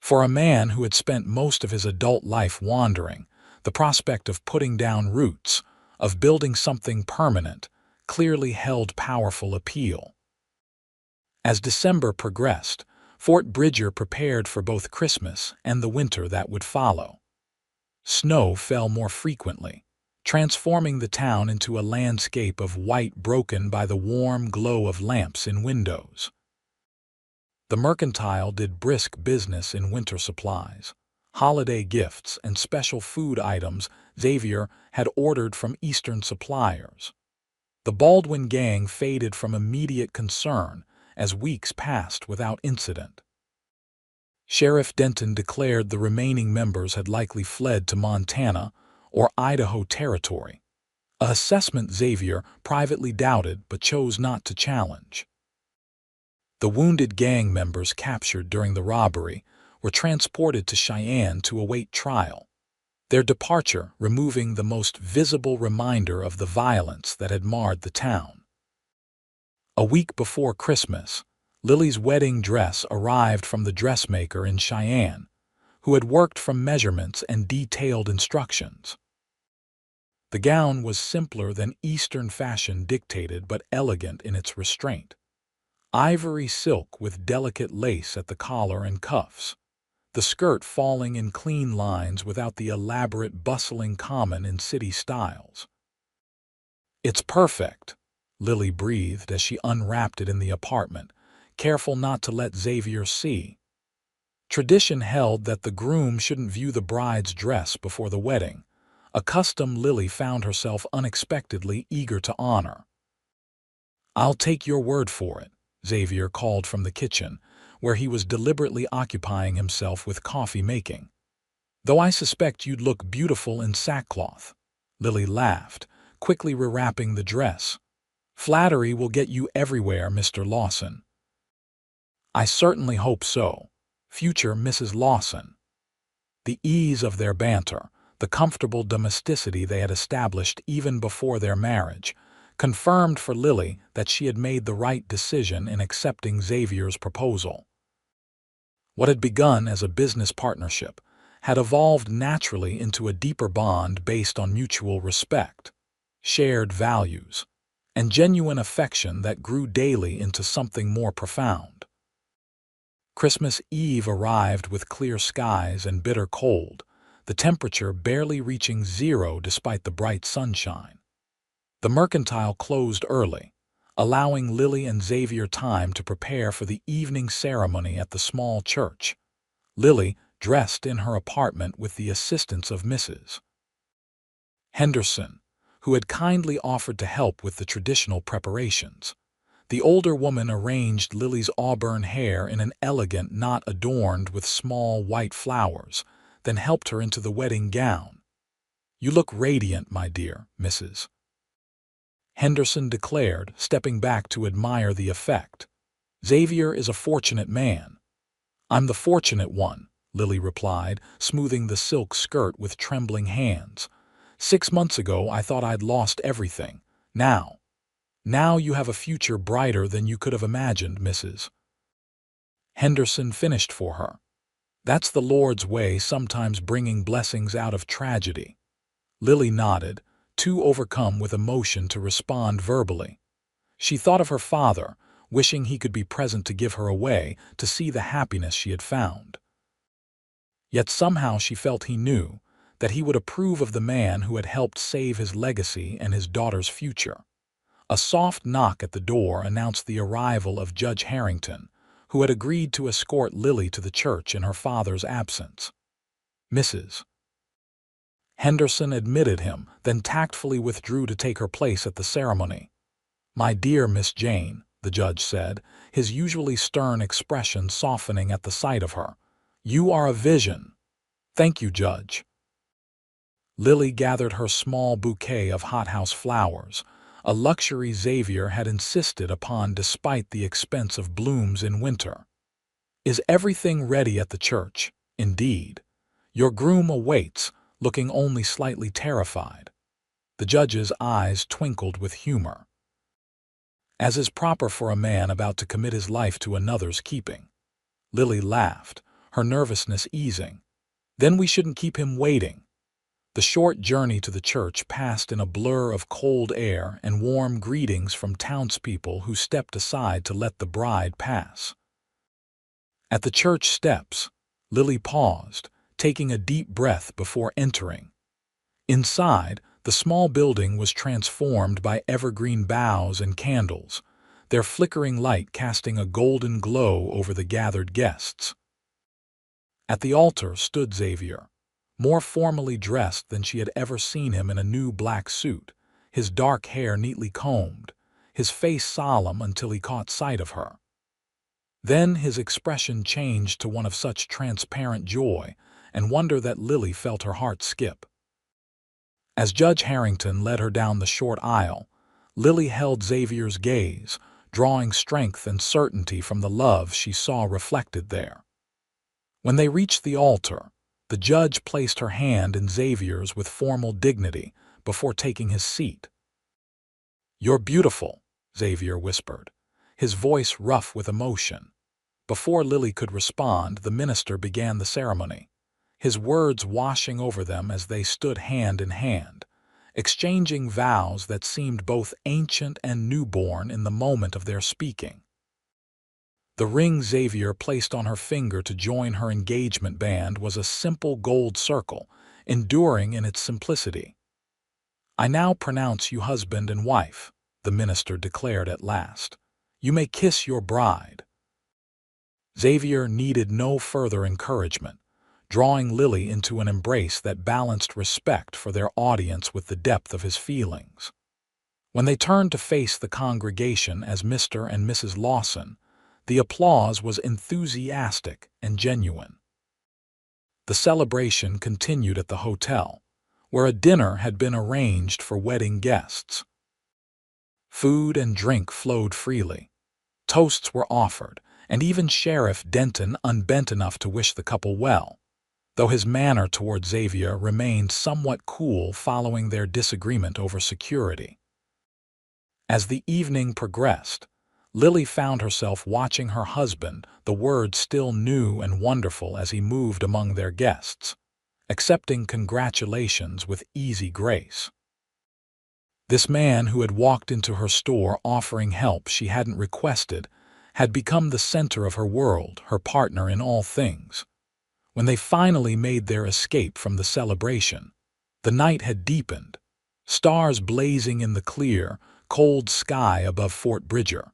For a man who had spent most of his adult life wandering, the prospect of putting down roots, of building something permanent, clearly held powerful appeal. As December progressed, Fort Bridger prepared for both Christmas and the winter that would follow. Snow fell more frequently, transforming the town into a landscape of white broken by the warm glow of lamps in windows. The mercantile did brisk business in winter supplies, holiday gifts, and special food items Xavier had ordered from Eastern suppliers. The Baldwin gang faded from immediate concern as weeks passed without incident. Sheriff Denton declared the remaining members had likely fled to Montana or Idaho Territory, a assessment Xavier privately doubted but chose not to challenge. The wounded gang members captured during the robbery were transported to Cheyenne to await trial, their departure removing the most visible reminder of the violence that had marred the town. A week before Christmas, Lily's wedding dress arrived from the dressmaker in Cheyenne, who had worked from measurements and detailed instructions. The gown was simpler than Eastern fashion dictated, but elegant in its restraint. Ivory silk with delicate lace at the collar and cuffs, the skirt falling in clean lines without the elaborate bustling common in city styles. It's perfect, Lily breathed as she unwrapped it in the apartment, careful not to let Xavier see. Tradition held that the groom shouldn't view the bride's dress before the wedding, a custom Lily found herself unexpectedly eager to honor. I'll take your word for it, Xavier called from the kitchen, where he was deliberately occupying himself with coffee making. Though I suspect you'd look beautiful in sackcloth. Lily laughed, quickly rewrapping the dress. Flattery will get you everywhere, Mr. Lawson. I certainly hope so, future Mrs. Lawson. The ease of their banter, the comfortable domesticity they had established even before their marriage, confirmed for Lily that she had made the right decision in accepting Xavier's proposal. What had begun as a business partnership had evolved naturally into a deeper bond based on mutual respect, shared values, and genuine affection that grew daily into something more profound. Christmas Eve arrived with clear skies and bitter cold, the temperature barely reaching 0 despite the bright sunshine. The mercantile closed early, allowing Lily and Xavier time to prepare for the evening ceremony at the small church. Lily dressed in her apartment with the assistance of Mrs. Henderson, who had kindly offered to help with the traditional preparations. The older woman arranged Lily's auburn hair in an elegant knot adorned with small white flowers, then helped her into the wedding gown. "You look radiant, my dear, Mrs. Henderson declared, stepping back to admire the effect. "Xavier is a fortunate man." "I'm the fortunate one," Lily replied, smoothing the silk skirt with trembling hands. "6 months ago I thought I'd lost everything. Now you have a future brighter than you could have imagined, Mrs. Henderson finished for her. "That's the Lord's way, sometimes bringing blessings out of tragedy." Lily nodded, too overcome with emotion to respond verbally. She thought of her father, wishing he could be present to give her away, to see the happiness she had found. Yet somehow she felt he knew that he would approve of the man who had helped save his legacy and his daughter's future. A soft knock at the door announced the arrival of Judge Harrington, who had agreed to escort Lily to the church in her father's absence. Mrs. Henderson admitted him, then tactfully withdrew to take her place at the ceremony. "My dear Miss Jane," the judge said, his usually stern expression softening at the sight of her, "you are a vision." "Thank you, Judge." Lily gathered her small bouquet of hothouse flowers, a luxury Xavier had insisted upon despite the expense of blooms in winter. "Is everything ready at the church?" "Indeed. Your groom awaits, looking only slightly terrified." The judge's eyes twinkled with humor. "As is proper for a man about to commit his life to another's keeping." Lily laughed, her nervousness easing. "Then we shouldn't keep him waiting." The short journey to the church passed in a blur of cold air and warm greetings from townspeople who stepped aside to let the bride pass. At the church steps, Lily paused, taking a deep breath before entering. Inside, the small building was transformed by evergreen boughs and candles, their flickering light casting a golden glow over the gathered guests. At the altar stood Xavier, more formally dressed than she had ever seen him, in a new black suit, his dark hair neatly combed, his face solemn until he caught sight of her. Then his expression changed to one of such transparent joy and wonder that Lily felt her heart skip. As Judge Harrington led her down the short aisle, Lily held Xavier's gaze, drawing strength and certainty from the love she saw reflected there. When they reached the altar, the judge placed her hand in Xavier's with formal dignity before taking his seat. "You're beautiful," Xavier whispered, his voice rough with emotion. Before Lily could respond, the minister began the ceremony, his words washing over them as they stood hand in hand, exchanging vows that seemed both ancient and newborn in the moment of their speaking. The ring Xavier placed on her finger to join her engagement band was a simple gold circle, enduring in its simplicity. "I now pronounce you husband and wife," the minister declared at last. "You may kiss your bride." Xavier needed no further encouragement, drawing Lily into an embrace that balanced respect for their audience with the depth of his feelings. When they turned to face the congregation as Mr. and Mrs. Lawson, the applause was enthusiastic and genuine. The celebration continued at the hotel, where a dinner had been arranged for wedding guests. Food and drink flowed freely. Toasts were offered, and even Sheriff Denton unbent enough to wish the couple well, though his manner toward Xavier remained somewhat cool following their disagreement over security. As the evening progressed, Lily found herself watching her husband, the word still new and wonderful as he moved among their guests, accepting congratulations with easy grace. This man who had walked into her store offering help she hadn't requested had become the center of her world, her partner in all things. When they finally made their escape from the celebration, the night had deepened, stars blazing in the clear, cold sky above Fort Bridger.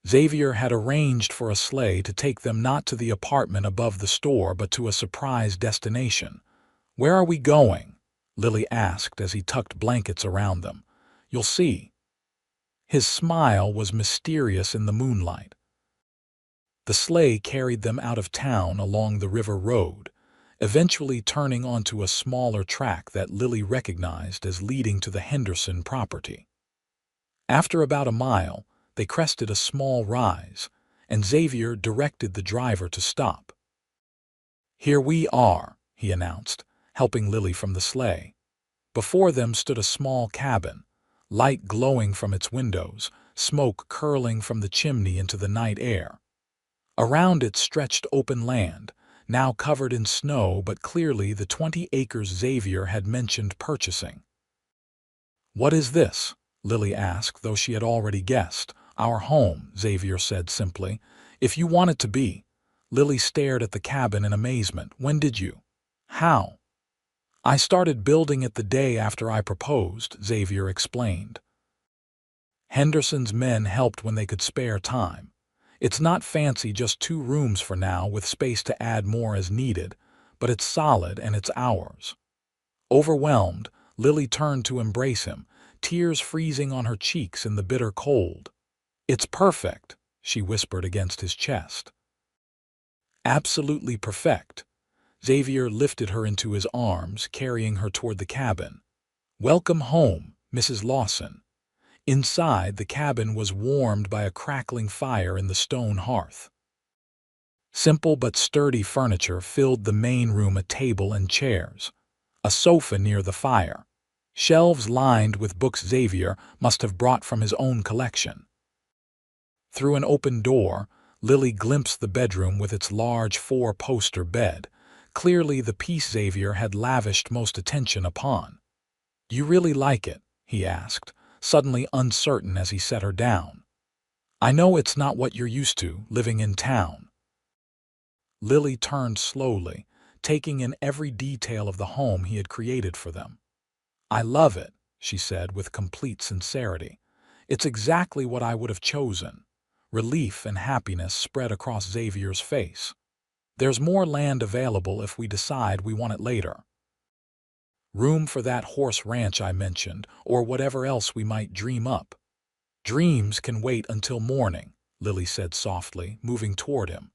Xavier had arranged for a sleigh to take them not to the apartment above the store but to a surprise destination. "Where are we going?" Lily asked as he tucked blankets around them. "You'll see." His smile was mysterious in the moonlight. The sleigh carried them out of town along the river road, eventually turning onto a smaller track that Lily recognized as leading to the Henderson property. After about a mile, they crested a small rise, and Xavier directed the driver to stop. "Here we are," he announced, helping Lily from the sleigh. Before them stood a small cabin, light glowing from its windows, smoke curling from the chimney into the night air. Around it stretched open land, now covered in snow but clearly the 20 acres Xavier had mentioned purchasing. "What is this?" Lily asked, though she had already guessed. "Our home," Xavier said simply. "If you want it to be." Lily stared at the cabin in amazement. "When did you? How?" "I started building it the day after I proposed," Xavier explained. "Henderson's men helped when they could spare time. It's not fancy, just 2 rooms for now with space to add more as needed, but it's solid and it's ours." Overwhelmed, Lily turned to embrace him, tears freezing on her cheeks in the bitter cold. "It's perfect," she whispered against his chest. "Absolutely perfect." Xavier lifted her into his arms, carrying her toward the cabin. "Welcome home, Mrs. Lawson." Inside, the cabin was warmed by a crackling fire in the stone hearth. Simple but sturdy furniture filled the main room, a table and chairs, a sofa near the fire, shelves lined with books Xavier must have brought from his own collection. Through an open door, Lily glimpsed the bedroom with its large 4-poster bed, clearly the piece Xavier had lavished most attention upon. "Do you really like it?" he asked, suddenly uncertain as he set her down. "I know it's not what you're used to, living in town." Lily turned slowly, taking in every detail of the home he had created for them. "I love it," she said with complete sincerity. "It's exactly what I would have chosen." Relief and happiness spread across Xavier's face. "There's more land available if we decide we want it later. Room for that horse ranch I mentioned, or whatever else we might dream up." "Dreams can wait until morning," Lily said softly, moving toward him.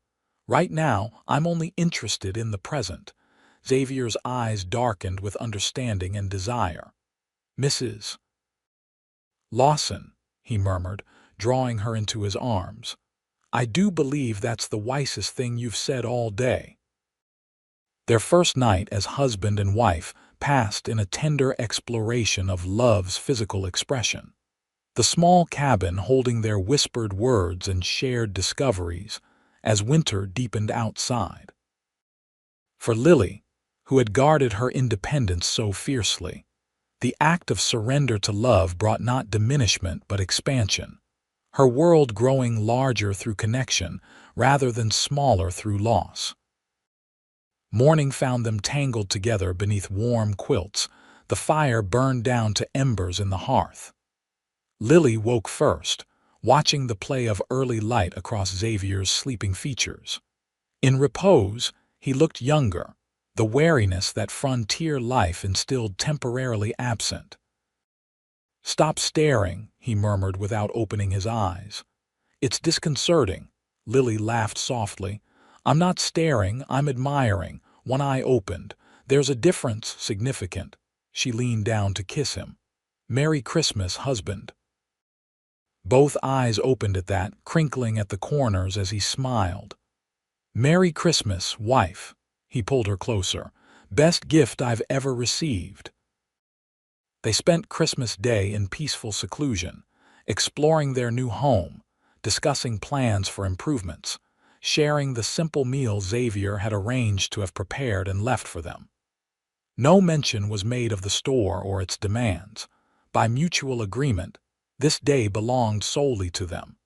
"Right now, I'm only interested in the present." Xavier's eyes darkened with understanding and desire. "Mrs. Lawson," he murmured, drawing her into his arms. "I do believe that's the wisest thing you've said all day." Their first night as husband and wife passed in a tender exploration of love's physical expression. The small cabin holding their whispered words and shared discoveries as winter deepened outside. For Lily, who had guarded her independence so fiercely, the act of surrender to love brought not diminishment but expansion, her world growing larger through connection rather than smaller through loss. Morning found them tangled together beneath warm quilts, the fire burned down to embers in the hearth. Lily woke first, watching the play of early light across Xavier's sleeping features. In repose, he looked younger, the wariness that frontier life instilled temporarily absent. "Stop staring," he murmured without opening his eyes. "It's disconcerting." Lily laughed softly. "I'm not staring, I'm admiring." One eye opened. "There's a difference, significant." She leaned down to kiss him. "Merry Christmas, husband." Both eyes opened at that, crinkling at the corners as he smiled. "Merry Christmas, wife." He pulled her closer. "Best gift I've ever received." They spent Christmas Day in peaceful seclusion, exploring their new home, discussing plans for improvements, sharing the simple meal Xavier had arranged to have prepared and left for them. No mention was made of the store or its demands. By mutual agreement, this day belonged solely to them.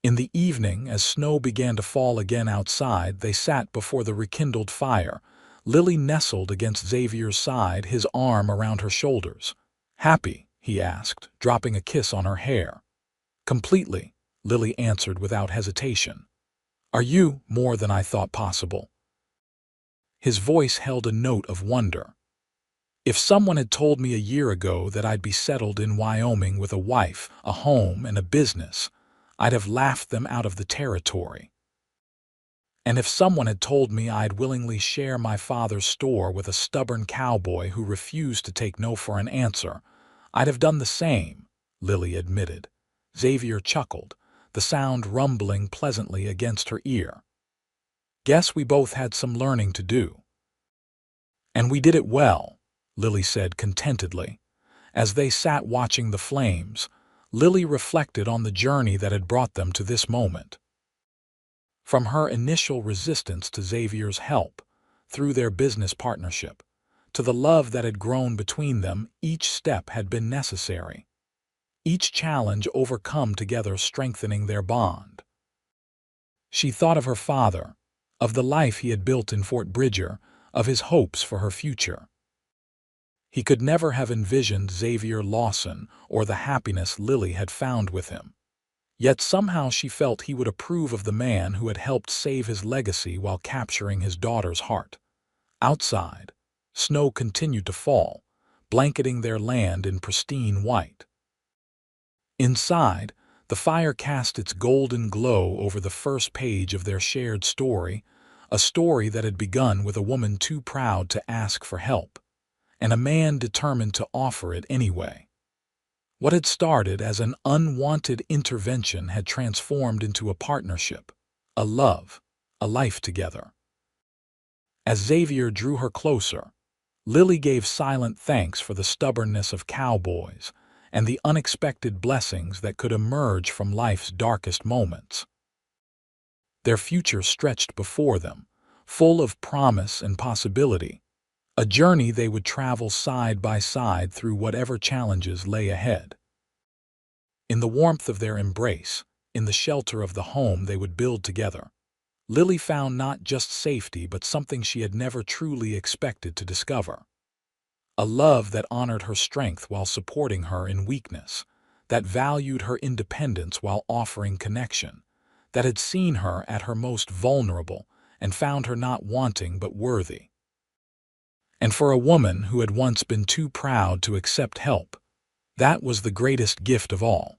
In the evening, as snow began to fall again outside, they sat before the rekindled fire, Lily nestled against Xavier's side, his arm around her shoulders. "Happy?" he asked, dropping a kiss on her hair. "Completely," Lily answered without hesitation. "Are you?" "More than I thought possible." His voice held a note of wonder. "If someone had told me a year ago that I'd be settled in Wyoming with a wife, a home, and a business, I'd have laughed them out of the territory. And if someone had told me I'd willingly share my father's store with a stubborn cowboy who refused to take no for an answer, I'd have done the same," Lily admitted. Xavier chuckled, the sound rumbling pleasantly against her ear. "Guess we both had some learning to do." "And we did it well," Lily said contentedly. As they sat watching the flames, Lily reflected on the journey that had brought them to this moment. From her initial resistance to Xavier's help, through their business partnership, to the love that had grown between them, each step had been necessary. Each challenge overcome together, strengthening their bond. She thought of her father, of the life he had built in Fort Bridger, of his hopes for her future. He could never have envisioned Xavier Lawson or the happiness Lily had found with him. Yet somehow she felt he would approve of the man who had helped save his legacy while capturing his daughter's heart. Outside, snow continued to fall, blanketing their land in pristine white. Inside, the fire cast its golden glow over the first page of their shared story, a story that had begun with a woman too proud to ask for help, and a man determined to offer it anyway. What had started as an unwanted intervention had transformed into a partnership, a love, a life together. As Xavier drew her closer, Lily gave silent thanks for the stubbornness of cowboys and the unexpected blessings that could emerge from life's darkest moments. Their future stretched before them, full of promise and possibility, a journey they would travel side by side through whatever challenges lay ahead. In the warmth of their embrace, in the shelter of the home they would build together, Lily found not just safety but something she had never truly expected to discover. A love that honored her strength while supporting her in weakness, that valued her independence while offering connection, that had seen her at her most vulnerable and found her not wanting but worthy. And for a woman who had once been too proud to accept help, that was the greatest gift of all.